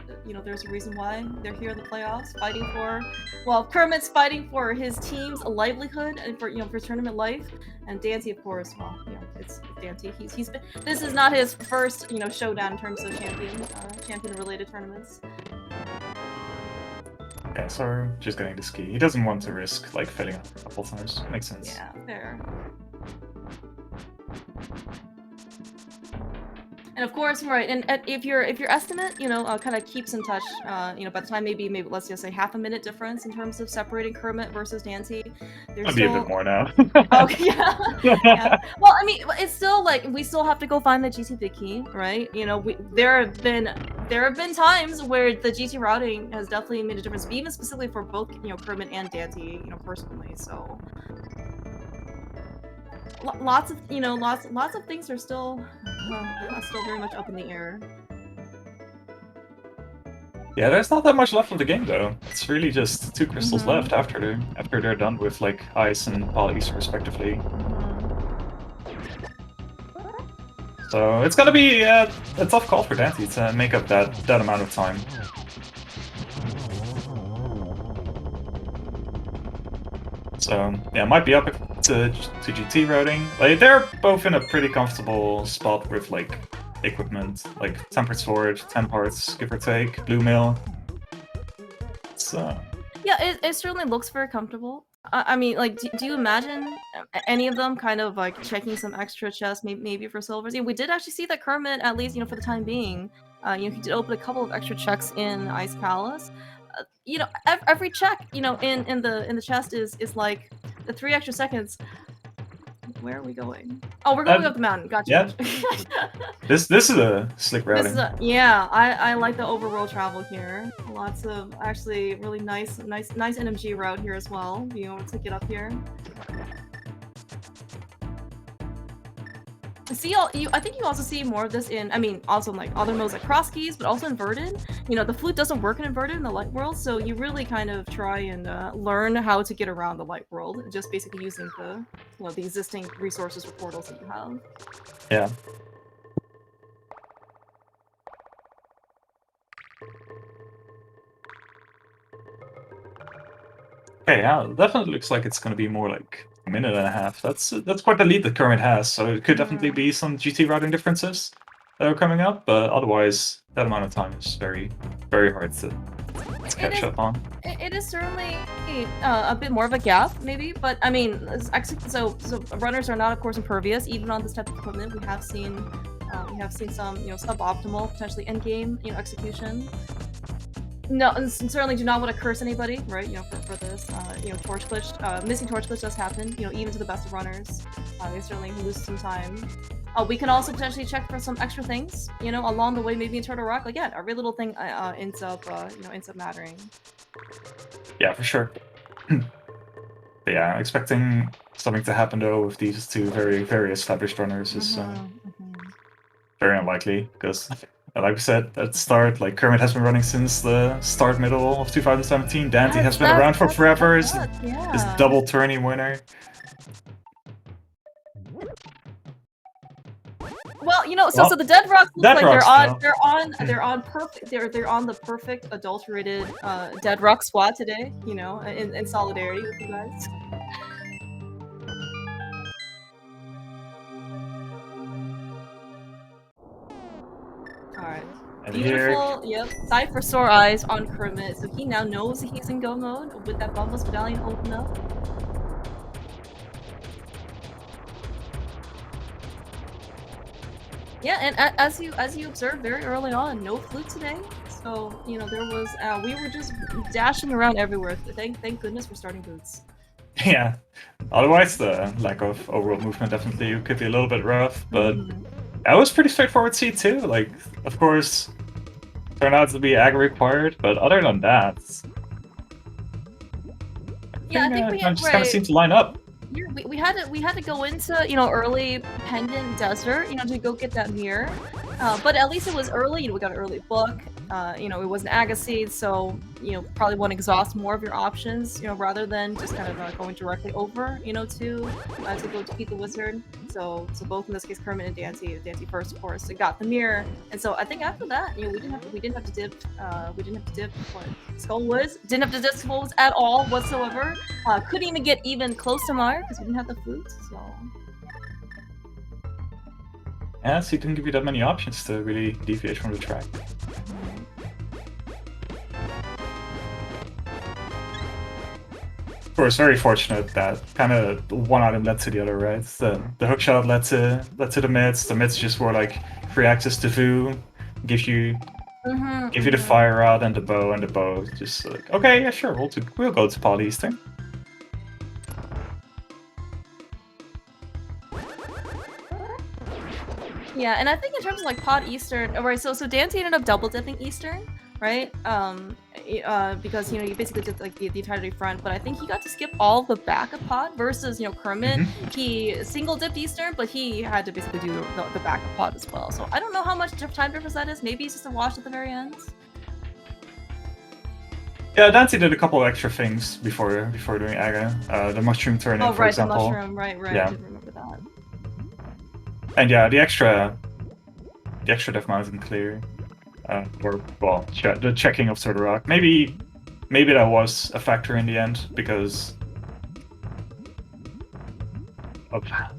[SPEAKER 1] There's a reason why they're here in the playoffs, fighting for, well, Kermit's fighting for his team's livelihood and for tournament life, and Daaanty, of course, well, it's Daaanty. He's been, this is not his first, showdown in terms of champion-related tournaments.
[SPEAKER 2] Yeah, so just getting this key. He doesn't want to risk failing a couple times. Makes sense.
[SPEAKER 1] Yeah, fair. And of course, right, and if your estimate, kind of keeps in touch, by the time maybe let's just say half a minute difference in terms of separating Kermit versus Daaanty, there's
[SPEAKER 2] I'll be a bit more now.
[SPEAKER 1] Okay, yeah. Well, I mean, it's still we still have to go find the GT big key, right? There have been times where the GT routing has definitely made a difference, even specifically for both Kermit and Daaanty, personally. So lots of things are still very much up in the air.
[SPEAKER 2] Yeah, there's not that much left of the game though. It's really just 2 crystals left after they're done with Ice and Poly Eastern respectively. So it's gonna be a tough call for Daaanty to make up that amount of time. So yeah, might be up to GT routing. Like they're both in a pretty comfortable spot with like equipment, like tempered sword, 10 parts give or take, blue mill. So
[SPEAKER 1] yeah, it certainly looks very comfortable. I mean, like, do you imagine any of them kind of like checking some extra chests, maybe for silvers? We did actually see that Kermit, at least for the time being, he did open a couple of extra checks in Ice Palace. Every check, in the chest is like the 3 extra seconds. Where are we going? Oh, we're going up the mountain. Gotcha.
[SPEAKER 2] Yeah.
[SPEAKER 1] Gotcha.
[SPEAKER 2] This is a slick routing.
[SPEAKER 1] Yeah, I like the overworld travel here. Lots of actually really nice NMG route here as well. Being able to get up here. I think you also see more of this in, also like other modes like CrossKeys, but also inverted. The flute doesn't work in inverted in the light world, so you really kind of try and learn how to get around the light world, just basically using the existing resources or portals that you have.
[SPEAKER 2] Yeah. Okay, yeah, definitely looks like it's gonna be more like a minute and a half. That's quite the lead that Kermit has, so it could definitely be some GT routing differences that are coming up, but otherwise that amount of time is very, very hard to catch up on.
[SPEAKER 1] It is certainly a bit more of a gap, maybe, but I mean, so runners are not, of course, impervious. Even on this type of equipment, we have seen some suboptimal, potentially end-game execution. No, and certainly do not want to curse anybody, right? For this, torch glitch, missing torch glitch does happen. Even to the best of runners, they certainly lose some time. We can also potentially check for some extra things, along the way, maybe in Turtle Rock. Again, every little thing ends up mattering.
[SPEAKER 2] Yeah, for sure. But yeah, expecting something to happen though with these two very established runners is very unlikely, because like we said at the start, like Kermit has been running since the middle of 2017. Daaanty has been around for forever. Is double tourney winner.
[SPEAKER 1] Well, so the Dead Rocks look like they're on the perfect adulterated Dead Rock squad today, in solidarity with you guys. Alright. Beautiful, yep. Cypher Sore Eyes on Kermit, so he now knows that he's in go mode with that Bumbless Medallion open up. Yeah, and as you observed very early on, no flute today. So there was we were just dashing around everywhere. Thank goodness for starting boots.
[SPEAKER 2] Yeah. Otherwise, the lack of overall movement definitely could be a little bit rough, but that was pretty straightforward C2. Like, of course, turned out to be ag required, but other than that,
[SPEAKER 1] I think we
[SPEAKER 2] just kind of seemed to line up.
[SPEAKER 1] Yeah, we had to go into early pendant desert to go get that mirror, but at least it was early. We got an early book. It was an Agassiz, so probably want to exhaust more of your options rather than just kind of going directly over to go defeat the wizard. So both in this case Kermit and Daaanty first, of course, got the mirror, and so I think after that we didn't have to dip what Skullwoods, didn't have to dip Skullwoods at all whatsoever. Couldn't even get close to Meyer because we didn't have the flute. So
[SPEAKER 2] yeah, so he didn't give you that many options to really deviate from the track. Of course, very fortunate that kind of one item led to the other, right? The hookshot led to the mids. The mids just were like free access to Vu, give you the fire rod and the bow just like, okay, yeah, sure, we'll go to Pod Eastern.
[SPEAKER 1] Yeah, and I think in terms of like Pod Eastern, right? So Daaanty ended up double dipping Eastern, right? Because you basically did like the entirety front, but I think he got to skip all the back of Pod versus Kermit. He single dipped Eastern, but he had to basically do the back of Pod as well. So I don't know how much time difference that is. Maybe it's just a wash at the very end.
[SPEAKER 2] Yeah, Daaanty did a couple of extra things before doing Aga. The mushroom turn-in, for example.
[SPEAKER 1] Oh, right, the mushroom, right.
[SPEAKER 2] Yeah.
[SPEAKER 1] I did remember that.
[SPEAKER 2] And yeah, the extra Death Mountain clear, the checking of Turtle Rock. Maybe that was a factor in the end, because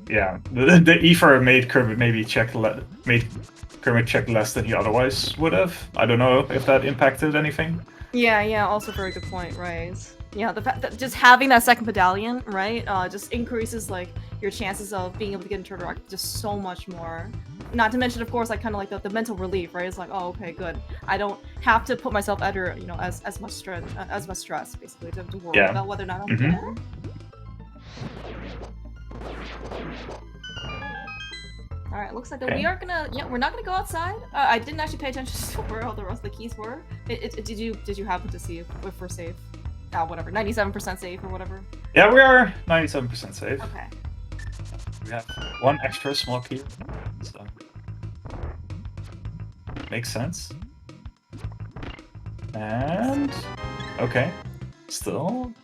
[SPEAKER 2] yeah, the Ephor made Kermit maybe check less than he otherwise would have. I don't know if that impacted anything.
[SPEAKER 1] Yeah, also very good point, right? Yeah, the fact that just having that second medallion, right, just increases like your chances of being able to get into Turtlerock just so much more. Not to mention, of course, like kind of like the mental relief, right? It's like, oh, okay, good. I don't have to put myself under, you know, as much stress, basically, to worry about whether or not I'm there. All right, looks like we are gonna. Yeah, we're not gonna go outside. I didn't actually pay attention to where all the rest of the keys were. Did you happen to see if we're safe? Whatever, 97% safe or whatever.
[SPEAKER 2] Yeah, we are 97% safe.
[SPEAKER 1] Okay.
[SPEAKER 2] We have one extra small key, so makes sense. And okay, still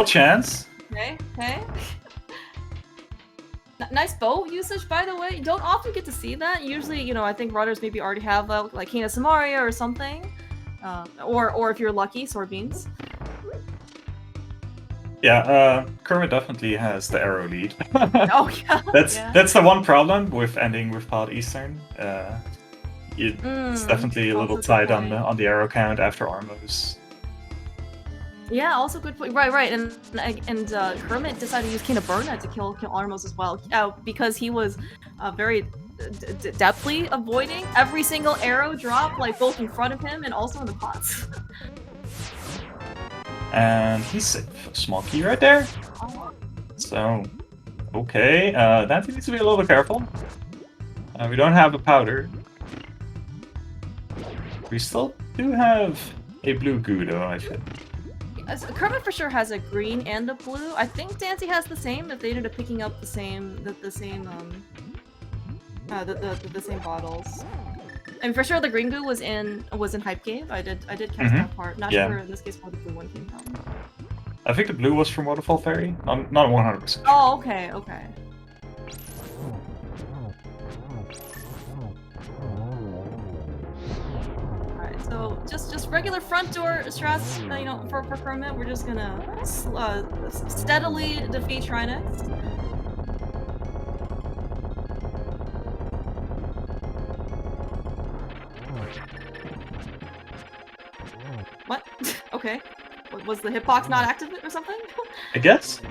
[SPEAKER 2] chance.
[SPEAKER 1] Okay. Nice bow usage, by the way. You don't often get to see that. Usually, you know, I think runners maybe already have like Hina Samaria or something, or if you're lucky, sword beams.
[SPEAKER 2] Yeah, Kermit definitely has the arrow lead.
[SPEAKER 1] Oh yeah.
[SPEAKER 2] That's the one problem with ending with Pilot Eastern. It's definitely a little tight on the arrow count after Armos.
[SPEAKER 1] Yeah, also good point. Right, and Kermit decided to use King of Burna to kill Armos as well, because he was very depthly avoiding every single arrow drop, like both in front of him and also in the pots.
[SPEAKER 2] And he's safe. Small key right there. So, okay, Daaanty needs to be a little bit careful. We don't have a powder. We still do have a blue goo though, I think.
[SPEAKER 1] Kermit for sure has a green and a blue. I think Daaanty has the same. If they ended up picking up the same bottles. And for sure, the green goo was in Hype Cave. I did catch that part. Not sure in this case where the blue one came from.
[SPEAKER 2] I think the blue was from Waterfall Fairy. Not 100%.
[SPEAKER 1] Oh, okay. Alright, so just regular front door strats, you know, for Kermit. We're just gonna steadily defeat Trinex. What? Okay. Was the hitbox not active or something?
[SPEAKER 2] I guess.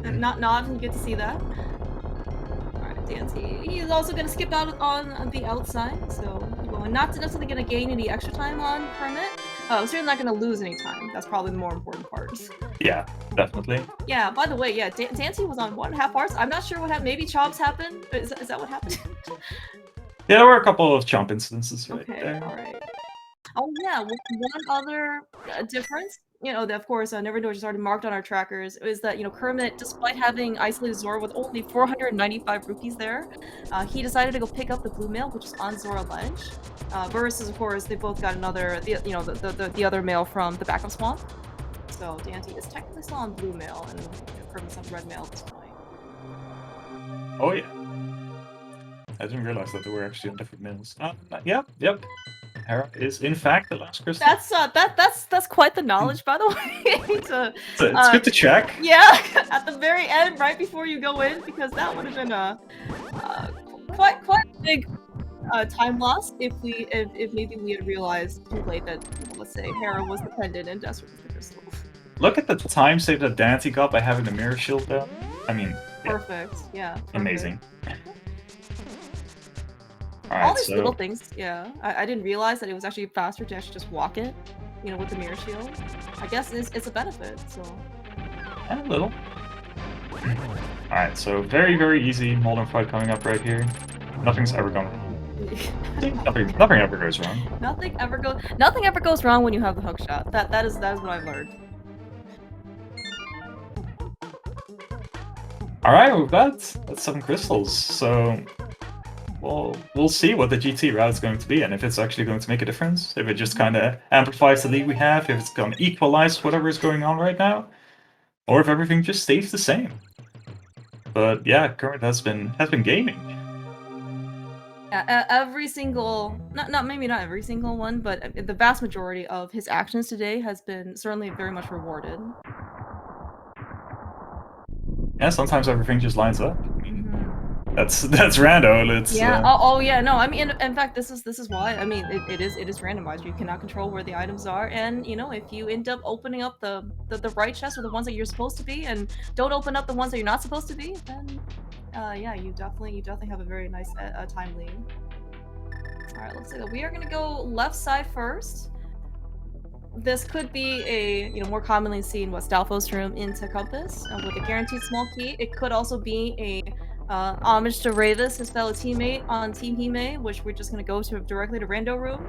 [SPEAKER 1] Not often you get to see that. Alright, Daaanty. He's also gonna skip out on the outside, so not necessarily gonna gain any extra time on Kermit. Certainly not gonna lose any time. That's probably the more important part.
[SPEAKER 2] Yeah, definitely.
[SPEAKER 1] Yeah, by the way, yeah, Daaanty was on 1.5 hearts. I'm not sure what happened. Maybe chomps happened? Is that what happened?
[SPEAKER 2] Yeah, there were a couple of chomp incidences right there.
[SPEAKER 1] Alright. Oh yeah, one other difference, you know, that of course Never Know is already marked on our trackers, is that, you know, Kermit, despite having isolated Zora with only 495 rupees there, he decided to go pick up the blue mail, which is on Zora Ledge. Versus, of course, they both got the other mail from the backup swamp. So Daaanty is technically still on blue mail, and Kermit's on red mail at this point.
[SPEAKER 2] Oh yeah. I didn't realize that there were actually on different mails. Yep. Hera is in fact the last crystal.
[SPEAKER 1] That's quite the knowledge, by the way. It's
[SPEAKER 2] good to check.
[SPEAKER 1] Yeah, at the very end, right before you go in, because that would have been a quite a big time loss if maybe we had realized too late that, let's say, Hera was the pendant and desperate for the crystal.
[SPEAKER 2] Look at the time save that Daaanty got by having the mirror shield though. I mean,
[SPEAKER 1] perfect. Yeah. Perfect.
[SPEAKER 2] Amazing.
[SPEAKER 1] All these little things, yeah. I didn't realize that it was actually faster to actually just walk it, you know, with the mirror shield. I guess it's a benefit, so.
[SPEAKER 2] And a little. Alright, so very, very easy Molten Fight coming up right here. Nothing's ever gone wrong. Nothing ever goes wrong.
[SPEAKER 1] Nothing ever goes wrong when you have the hook shot. That is what I've learned.
[SPEAKER 2] Alright, well that's 7 crystals, so we'll see what the GT route is going to be and if it's actually going to make a difference. If it just kind of amplifies the lead we have, if it's going to equalize whatever is going on right now, or if everything just stays the same. But yeah, Kermit has been gaming.
[SPEAKER 1] Yeah, every single, maybe not every single one, but the vast majority of his actions today has been certainly very much rewarded.
[SPEAKER 2] Yeah, sometimes everything just lines up. I mean, that's rando. It's
[SPEAKER 1] yeah. Oh yeah. No, I mean, in fact, this is why. I mean, it is randomized. You cannot control where the items are, and you know, if you end up opening up the right chest or the ones that you're supposed to be, and don't open up the ones that you're not supposed to be, then yeah, you definitely have a very nice time lead. All right, looks like we are gonna go left side first. This could be a, you know, more commonly seen Stalfo's room into Compass with a guaranteed small key. It could also be a homage to Ravis, his fellow teammate on Team Hime, which we're just gonna go to directly to Rando room.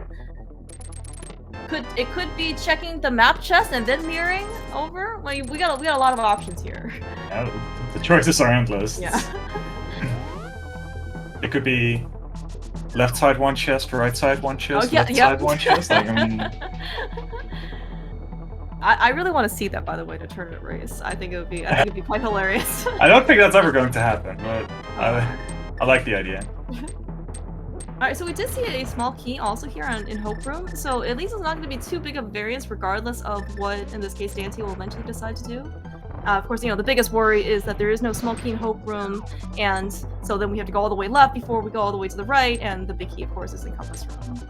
[SPEAKER 1] It could be checking the map chest and then mirroring over. Like we got a lot of options here.
[SPEAKER 2] Yeah, the choices are endless.
[SPEAKER 1] Yeah.
[SPEAKER 2] It could be left side one chest, right side one chest, left side one chest. Like, I mean,
[SPEAKER 1] I really want to see that, by the way, to tournament race. I think it'd be quite hilarious.
[SPEAKER 2] I don't think that's ever going to happen, but I like the idea.
[SPEAKER 1] Alright, so we did see a small key also here in Hope Room, so at least it's not going to be too big of a variance regardless of what, in this case, Daaanty will eventually decide to do. Of course, you know, the biggest worry is that there is no small key in Hope Room, and so then we have to go all the way left before we go all the way to the right, and the big key, of course, is in Compass Room.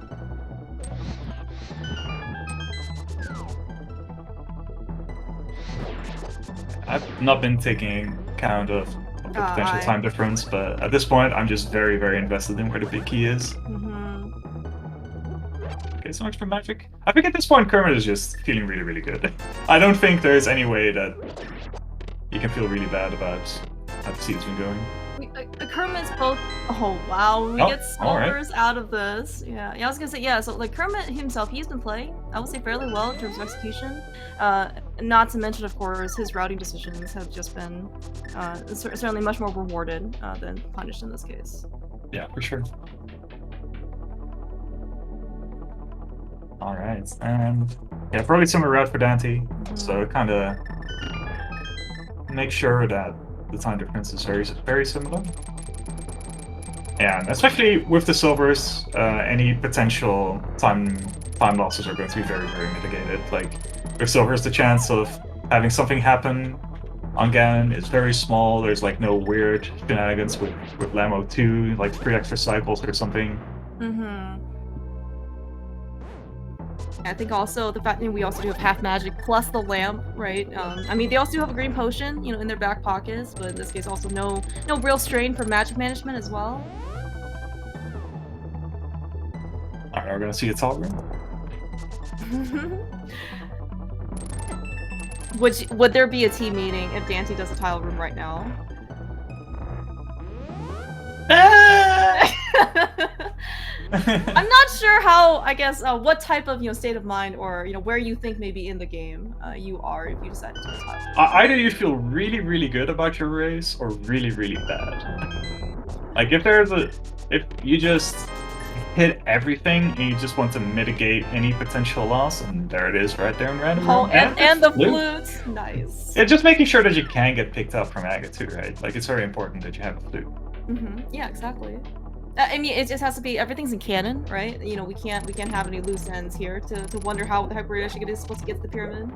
[SPEAKER 2] I've not been taking account of the potential time difference, but at this point, I'm just very, very invested in where the big key is. Okay, so much for magic. I think at this point, Kermit is just feeling really, really good. I don't think there's any way that you can feel really bad about how the seed's been going.
[SPEAKER 1] Kermit's both. Oh wow, we get solvers out of this. Yeah, I was gonna say, yeah. So like Kermit himself, he's been playing, I would say, fairly well in terms of execution. Not to mention, of course, his routing decisions have just been certainly much more rewarded than punished in this case.
[SPEAKER 2] Yeah, for sure. All right, and yeah, probably similar route for Daaanty. So kind of make sure that the time difference is very similar. And especially with the silvers, any potential time losses are going to be very, very mitigated. Like with silvers, the chance of having something happen on Ganon is very small. There's like no weird shenanigans with Lamo 2, like 3 extra cycles or something.
[SPEAKER 1] I think also the fact that we also do have half magic plus the lamp, right? I mean, they also do have a green potion, you know, in their back pockets, but in this case, also no real strain for magic management as well.
[SPEAKER 2] All right, we're gonna see a tall room.
[SPEAKER 1] Would there be a team meeting if Daaanty does a tile room right now? I'm not sure how, I guess, what type of, you know, state of mind or, you know, where you think maybe in the game you are if you decide to do a tile room.
[SPEAKER 2] Either you feel really, really good about your race or really, really bad. Like if you just hit everything and you just want to mitigate any potential loss, and there it is right there in random.
[SPEAKER 1] Oh, and the flute. Nice.
[SPEAKER 2] Yeah, just making sure that you can get picked up from Aga too, right? Like it's very important that you have a flute.
[SPEAKER 1] Yeah, exactly. I mean, it just has to be, everything's in canon, right? You know, we can't have any loose ends here to wonder how the heck we're actually supposed to get to the pyramid.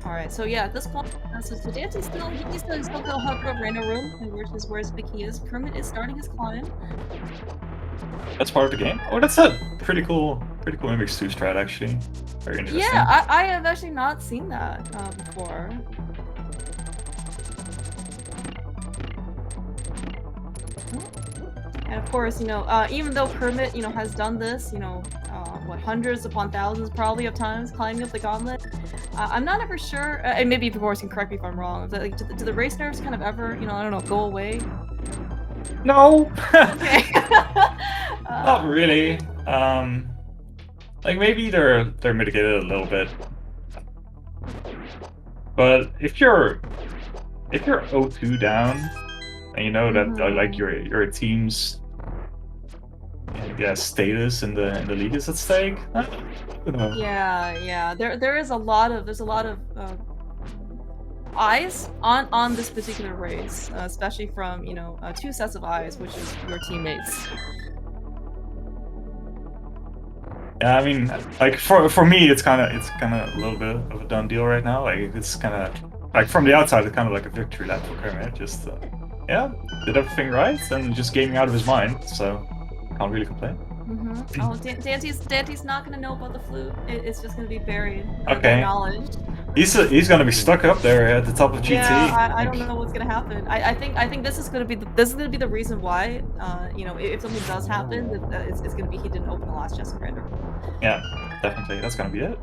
[SPEAKER 1] Alright, so yeah, at this point, so Daaanty still go hover over Rando room, where his big key is. Kermit is starting his climb.
[SPEAKER 2] That's part of the game? Oh, that's a pretty cool image 2 strat, actually. Very interesting.
[SPEAKER 1] Yeah, I have actually not seen that before. And of course, you know, even though Kermit, you know, has done this, you know, what, hundreds upon thousands probably of times climbing up the gauntlet, I'm not ever sure, and maybe of course can correct me if I'm wrong, like, do the race nerves kind of ever, you know, I don't know, go away?
[SPEAKER 2] No!
[SPEAKER 1] Okay.
[SPEAKER 2] Not really. Like maybe they're mitigated a little bit. But if you're 0-2 down, and you know that like your team's status in the league is at stake, I don't know.
[SPEAKER 1] Yeah. There's a lot of eyes on this particular race, especially from, you know, 2 sets of eyes, which is your teammates.
[SPEAKER 2] Yeah, I mean, like for me, it's kind of a little bit of a done deal right now. Like it's kind of like from the outside, it's kind of like a victory lap for Kermit. Just yeah, did everything right and just gaming out of his mind. So can't really complain.
[SPEAKER 1] Mm-hmm. Oh, Dante's not gonna know about the flute. It's just gonna be buried.
[SPEAKER 2] Okay.
[SPEAKER 1] That knowledge.
[SPEAKER 2] He's gonna be stuck up there at the top of GT.
[SPEAKER 1] Yeah, I don't know what's gonna happen. I think this is gonna be the reason why. You know, if something does happen, it's gonna be he didn't open the last chest in random.
[SPEAKER 2] Yeah, definitely. That's gonna be it.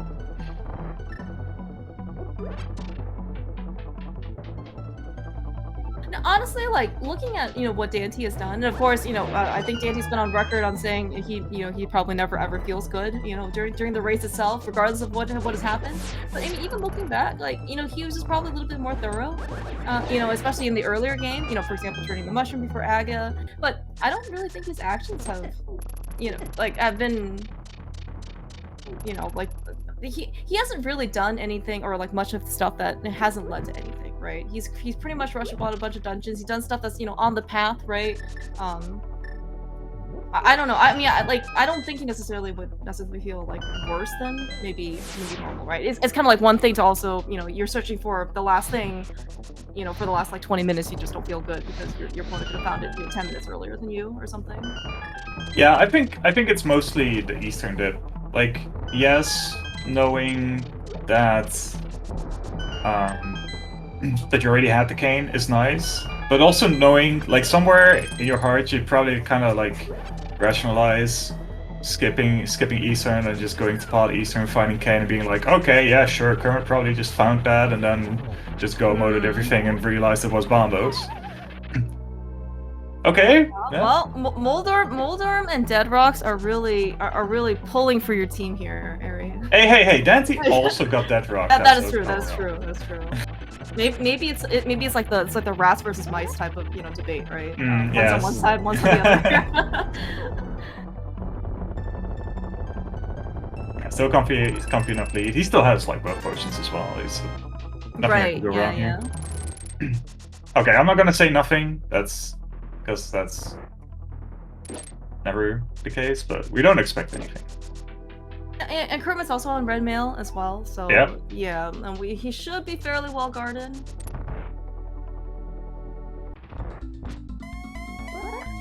[SPEAKER 1] Now, honestly, like looking at what Daaanty has done, and of course, I think Dante's been on record on saying he probably never ever feels good, during the race itself, regardless of what has happened. But I mean, even looking back, like he was just probably a little bit more thorough, especially in the earlier game. For example, turning the mushroom before Aga. But I don't really think his actions have, have been, like he hasn't really done anything or like much of the stuff that hasn't led to anything. Right, he's pretty much rushed about a bunch of dungeons. He's done stuff that's on the path, right? I don't know. I mean, I don't think he necessarily would feel like worse than maybe normal, right? It's kind of like one thing to also you're searching for the last thing, for the last like 20 minutes you just don't feel good because your opponent could have found it 10 minutes earlier than you or something.
[SPEAKER 2] Yeah, I think it's mostly the Eastern dip. Like, yes, knowing that that you already had the cane is nice, but also knowing, like, somewhere in your heart you probably kind of like rationalize skipping Eastern and just going to pot Eastern, finding cane and being like, okay, yeah, sure, Kermit probably just found that and then just go moded everything and realized it was bombos. Okay. Yeah.
[SPEAKER 1] Well, Moldorm and Dead Rocks are really pulling for your team here, Eri.
[SPEAKER 2] Hey! Daaanty also got Dead Rock.
[SPEAKER 1] That is true. Maybe it's like the rats versus mice type of debate, right? One's on one side, one's on the other.
[SPEAKER 2] Yeah, still comfy enough lead. He still has like both potions as well. He's nothing to go wrong here. Okay, I'm not gonna say nothing. Because that's never the case, but we don't expect anything.
[SPEAKER 1] And Kermit's also on red mail as well, so
[SPEAKER 2] yep.
[SPEAKER 1] Yeah, and he should be fairly well guarded.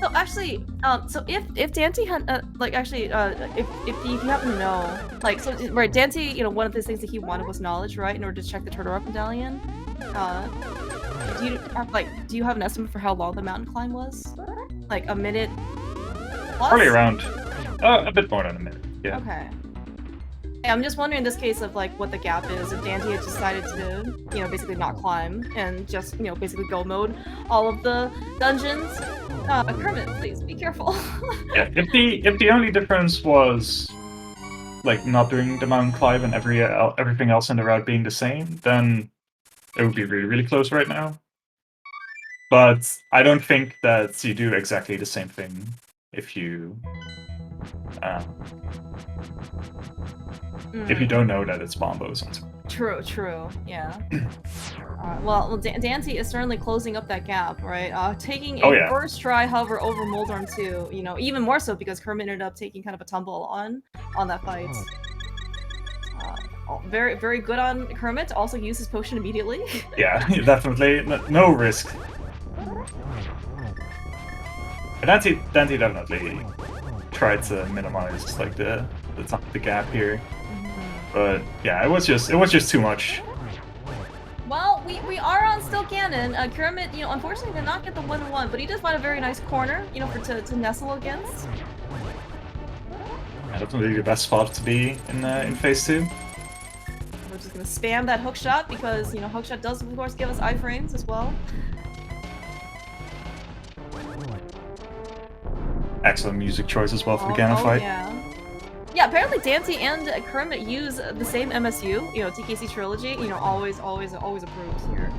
[SPEAKER 1] So actually, so if Daaanty had if you happen to know, like, so right, Daaanty, one of the things that he wanted was knowledge, right, in order to check the Turtle Rock medallion. Do you have an estimate for how long the mountain climb was? Like a minute plus?
[SPEAKER 2] Probably around a bit more than a minute. Yeah.
[SPEAKER 1] Okay. I'm just wondering in this case of like what the gap is if Daaanty had decided to, basically not climb and just, basically go mode all of the dungeons. Kermit, please be careful.
[SPEAKER 2] Yeah, if the only difference was like not doing the mountain climb and everything else in the route being the same, then it would be really, really close right now. But I don't think that you do exactly the same thing if you don't know that it's bombos.
[SPEAKER 1] True, yeah. Well, Daaanty is certainly closing up that gap, right? Taking a first try hover over Moldorm too, even more so because Kermit ended up taking kind of a tumble on that fight. Very, very good on Kermit to also use his potion immediately.
[SPEAKER 2] Yeah, definitely. No risk. Daaanty definitely tried to minimize like the gap here. But yeah, it was just too much.
[SPEAKER 1] Well, we are on still Ganon. Kermit, unfortunately did not get the 1-1, but he did find a very nice corner, to nestle against.
[SPEAKER 2] Yeah, definitely the best spot to be in phase 2.
[SPEAKER 1] We're just gonna spam that hook shot because hook shot does of course give us iframes as well.
[SPEAKER 2] Excellent music choice as well for the Ganon fight.
[SPEAKER 1] Yeah, apparently Daaanty and Kermit use the same MSU, TKC Trilogy, always approved here.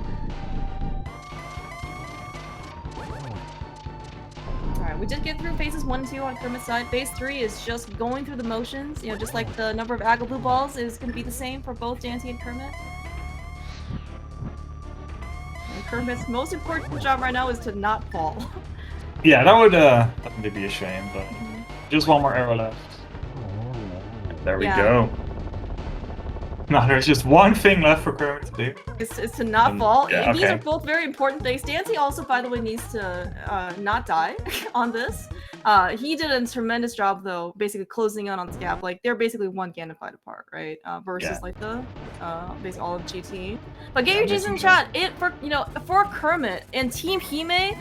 [SPEAKER 1] Alright, we did get through phases 1 and 2 on Kermit's side. Phase 3 is just going through the motions, just like the number of Aga Blue Balls is going to be the same for both Daaanty and Kermit. And Kermit's most important job right now is to not fall.
[SPEAKER 2] Yeah, that would definitely be a shame, but just one more arrow left. There we go. Now there's just one thing left for Kermit to do.
[SPEAKER 1] It's to not fall.
[SPEAKER 2] Yeah,
[SPEAKER 1] These are both very important things. Daaanty also, by the way, needs to not die on this. He did a tremendous job, though, basically closing in on this gap. Like, they're basically one Ganon fight apart, right? Versus, like, the basically all of GT. But get your G's in chat. For Kermit and Team Hime,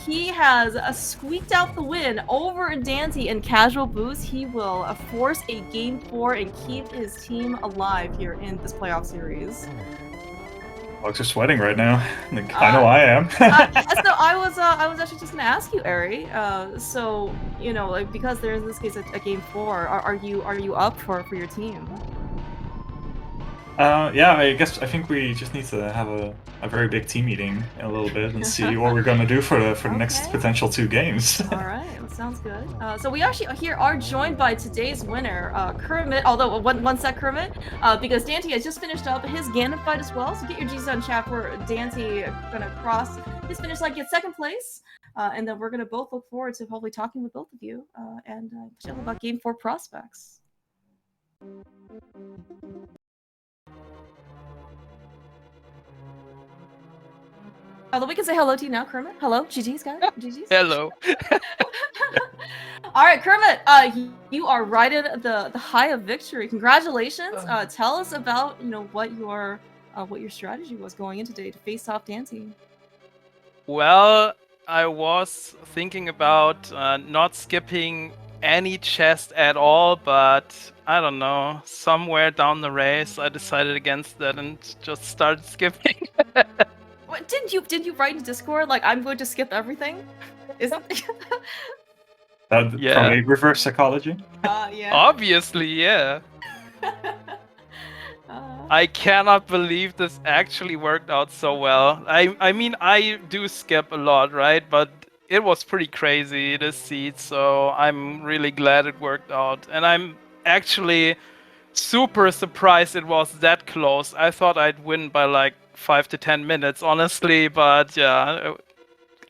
[SPEAKER 1] he has squeaked out the win over Daaanty in casual boost. He will force a game 4 and keep his team alive here in this playoff series.
[SPEAKER 2] Folks are sweating right now. I know I am.
[SPEAKER 1] So I was actually just gonna ask you, Eri. So like because there's in this case a game 4, are you up for your team?
[SPEAKER 2] Yeah, I think we just need to have a very big team meeting in a little bit and see what we're gonna do for the next potential 2 games.
[SPEAKER 1] All right, that sounds good. So we actually here are joined by today's winner, Kermit. Although one sec, Kermit, because Daaanty has just finished up his Ganon fight as well. So get your G's on chat for Daaanty gonna cross his finish line, get 2nd place, and then we're gonna both look forward to hopefully talking with both of you and chat about game 4 prospects. Although we can say hello to you now, Kermit. Hello, GG's guys. GG's.
[SPEAKER 3] Hello.
[SPEAKER 1] All right, Kermit. You are right at the high of victory. Congratulations. Tell us about what your strategy was going in today to face off Daaanty.
[SPEAKER 3] Well, I was thinking about not skipping any chest at all, but I don't know. Somewhere down the race, I decided against that and just started skipping.
[SPEAKER 1] What, didn't you write in Discord like I'm going to skip everything? Isn't
[SPEAKER 2] yeah. Probably reverse psychology.
[SPEAKER 1] Yeah.
[SPEAKER 3] Obviously, yeah. I cannot believe this actually worked out so well. I mean, I do skip a lot, right? But it was pretty crazy, this seed, so I'm really glad it worked out. And I'm actually super surprised it was that close. I thought I'd win by like 5 to 10 minutes, honestly, but yeah,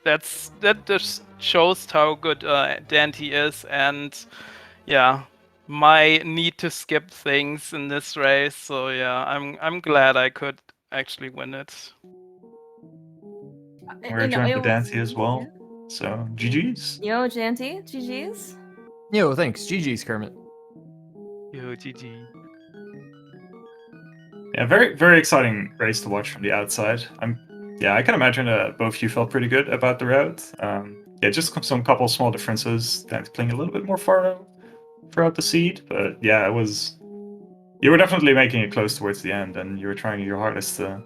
[SPEAKER 3] that just shows how good Daaanty is, and yeah, my need to skip things in this race. So yeah, I'm glad I could actually win it.
[SPEAKER 2] We're joined with Daaanty as well, so GG's.
[SPEAKER 1] Yo, Daaanty, GG's.
[SPEAKER 4] Yo, thanks. GG's, Kermit.
[SPEAKER 3] Yo, GG.
[SPEAKER 2] Yeah, very, very exciting race to watch from the outside. I can imagine both of you felt pretty good about the route. Yeah, just some couple small differences. Daaanty playing a little bit more far throughout the seed, but yeah, you were definitely making it close towards the end, and you were trying your hardest to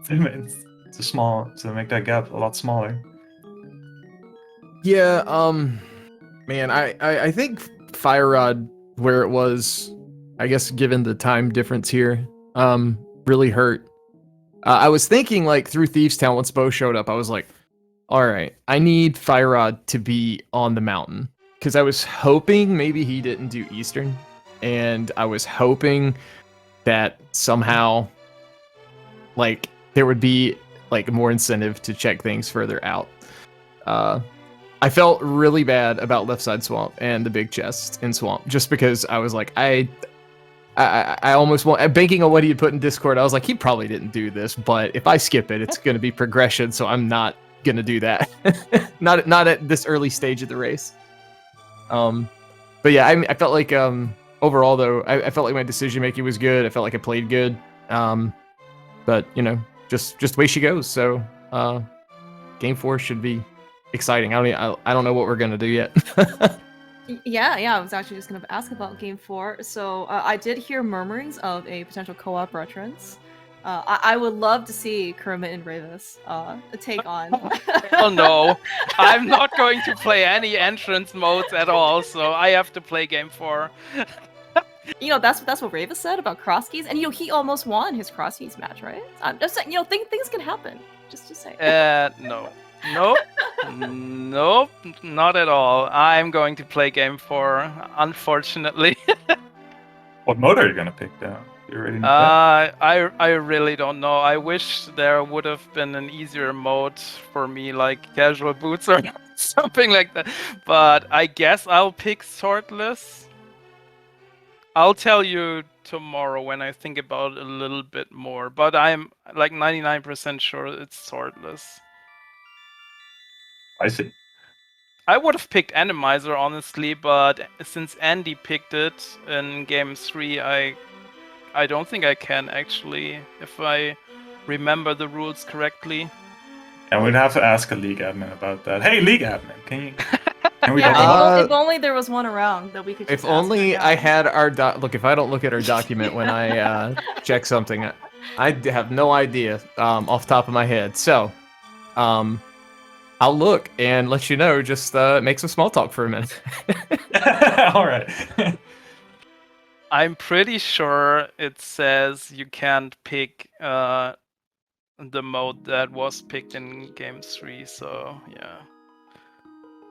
[SPEAKER 2] make that gap a lot smaller.
[SPEAKER 4] Yeah, man, I think Fire Rod, where it was, I guess given the time difference here, really hurt. I was thinking like through Thieves Town once Bo showed up, I was like, all right, I need Fire Rod to be on the mountain, because I was hoping maybe he didn't do Eastern, and I was hoping that somehow like there would be like more incentive to check things further out. I felt really bad about Left Side Swamp and the big chest in Swamp, just because I was like, I almost want, banking on what he had put in Discord, I was like, he probably didn't do this, but if I skip it, it's going to be progression, so I'm not going to do that. not at this early stage of the race. But yeah, I felt like overall though, I felt like my decision making was good. I felt like I played good. But just the way she goes. So game 4 should be exciting. I don't know what we're gonna do yet.
[SPEAKER 1] Yeah, I was actually just gonna ask about game 4. So I did hear murmurings of a potential co-op retrance. I would love to see Kermit and Ravis take on.
[SPEAKER 3] Oh no, I'm not going to play any entrance modes at all, so I have to play game 4.
[SPEAKER 1] That's what Ravis said about CrossKeys, and he almost won his CrossKeys match, right? I'm just saying, things can happen. Just say.
[SPEAKER 3] No. Nope. Nope, not at all. I'm going to play game 4, unfortunately.
[SPEAKER 2] What mode are you gonna pick though? You already know
[SPEAKER 3] I really don't know. I wish there would have been an easier mode for me, like casual boots or something like that. But I guess I'll pick swordless. I'll tell you tomorrow when I think about it a little bit more, but I'm like 99% sure it's swordless.
[SPEAKER 2] I see.
[SPEAKER 3] I would have picked Animizer, honestly, but since Andy picked it in game 3, I don't think I can, actually, if I remember the rules correctly.
[SPEAKER 2] And we'd have to ask a league admin about that. Hey, league admin, can we
[SPEAKER 1] Yeah,
[SPEAKER 2] talk about
[SPEAKER 1] if only there was one around that we could. Just
[SPEAKER 4] If only
[SPEAKER 1] ask her
[SPEAKER 4] I
[SPEAKER 1] now.
[SPEAKER 4] had our look. If I don't look at our document when I check something, I have no idea off the top of my head. So, I'll look and let you know. Just make some small talk for a minute.
[SPEAKER 2] All right.
[SPEAKER 3] I'm pretty sure it says you can't pick the mode that was picked in game 3, so yeah.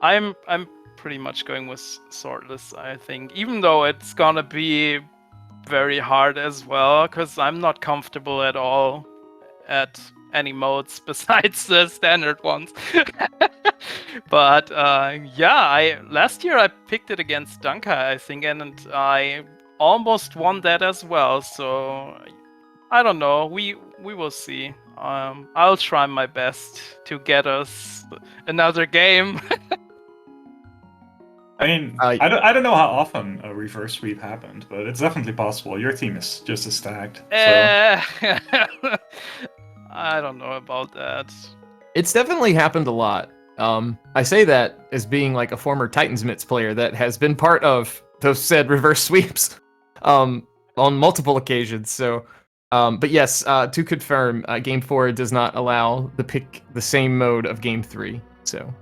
[SPEAKER 3] I'm pretty much going with swordless, I think, even though it's gonna be very hard as well, because I'm not comfortable at all at any modes besides the standard ones. But yeah, last year I picked it against Daaanty, I think, and I almost won that as well. So I don't know. We will see. I'll try my best to get us another game.
[SPEAKER 2] I mean, I don't know how often a reverse sweep happened, but it's definitely possible. Your team is just as stacked. So.
[SPEAKER 3] I don't know about that.
[SPEAKER 4] It's definitely happened a lot. I say that as being like a former Titans Mitts player that has been part of those said reverse sweeps on multiple occasions. So, but yes, to confirm, Game 4 does not allow pick the same mode of Game 3. So,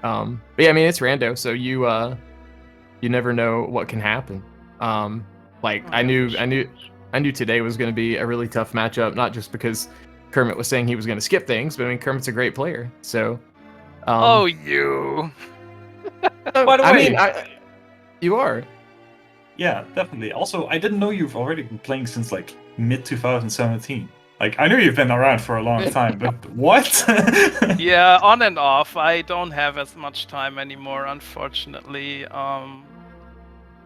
[SPEAKER 4] but yeah, I mean it's rando, so you never know what can happen. I knew today was going to be a really tough matchup, not just because Kermit was saying he was going to skip things, but I mean Kermit's a great player, so.
[SPEAKER 3] Oh, you.
[SPEAKER 2] By the way,
[SPEAKER 4] you are.
[SPEAKER 2] Yeah, definitely. Also, I didn't know you've already been playing since like mid 2017. Like, I knew you've been around for a long time, but what?
[SPEAKER 3] Yeah, on and off. I don't have as much time anymore, unfortunately,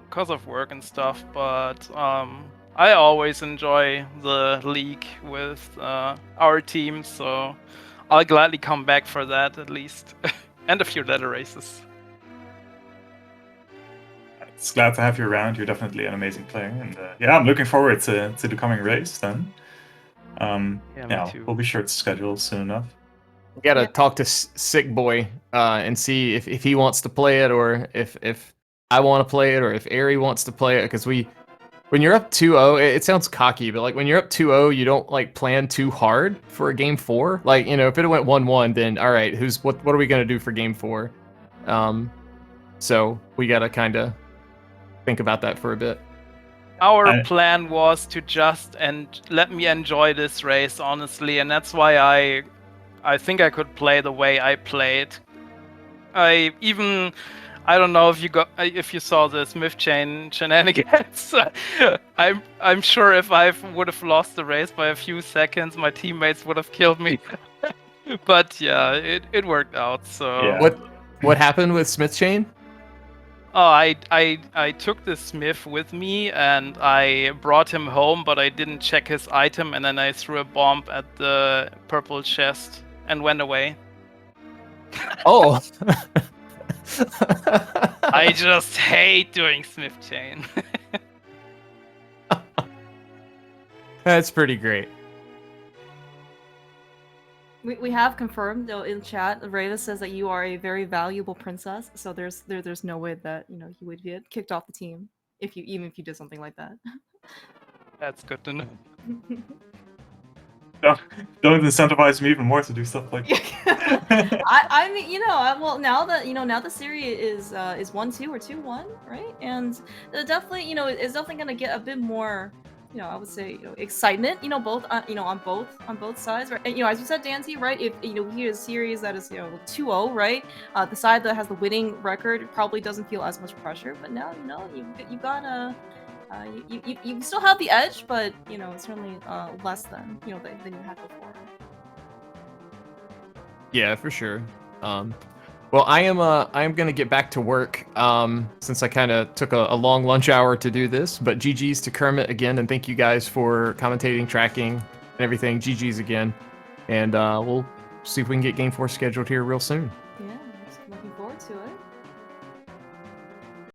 [SPEAKER 3] because of work and stuff. But I always enjoy the league with our team, so I'll gladly come back for that at least, and a few letter races.
[SPEAKER 2] It's glad to have you around. You're definitely an amazing player, and yeah, I'm looking forward to the coming race then. Yeah, we'll be sure to schedule soon enough.
[SPEAKER 4] We gotta talk to Sick Boy and see if he wants to play it, or if I want to play it, or if Eri wants to play it. Because when you're up 2-0, it sounds cocky, but like when you're up 2-0, you don't like plan too hard for a game 4. Like, you know, if it went 1-1, then all right, what are we gonna do for game 4? So we gotta kind of think about that for a bit.
[SPEAKER 3] Our plan was to just let me enjoy this race, honestly, and that's why I think I could play the way I played. I don't know if you saw the Smith chain shenanigans. I'm sure if I would have lost the race by a few seconds, my teammates would have killed me. But yeah, it worked out. So
[SPEAKER 2] yeah.
[SPEAKER 4] What happened with Smith chain?
[SPEAKER 3] Oh, I took the Smith with me and I brought him home, but I didn't check his item, and then I threw a bomb at the purple chest and went away.
[SPEAKER 4] Oh.
[SPEAKER 3] I just hate doing Smith chain.
[SPEAKER 4] That's pretty great.
[SPEAKER 1] We have confirmed though in chat. Reva says that you are a very valuable princess, so there's no way that you would get kicked off the team if you did something like that.
[SPEAKER 3] That's good to know.
[SPEAKER 2] Don't incentivize me even more to do stuff like that.
[SPEAKER 1] I mean, well, now that the series is 1-2 or 2-1, right? And definitely, it's definitely gonna get a bit more, I would say, excitement, both, on both sides, right? And, as you said, Daaanty, right? If we hear a series that is 2-0, right? The side that has the winning record probably doesn't feel as much pressure, but now you got you still have the edge, but certainly less than than you had before.
[SPEAKER 4] Yeah, for sure. Well, I am gonna get back to work since I kind of took a long lunch hour to do this. But GG's to Kermit again, and thank you guys for commentating, tracking, and everything. GG's again, and we'll see if we can get Game 4 scheduled here real soon.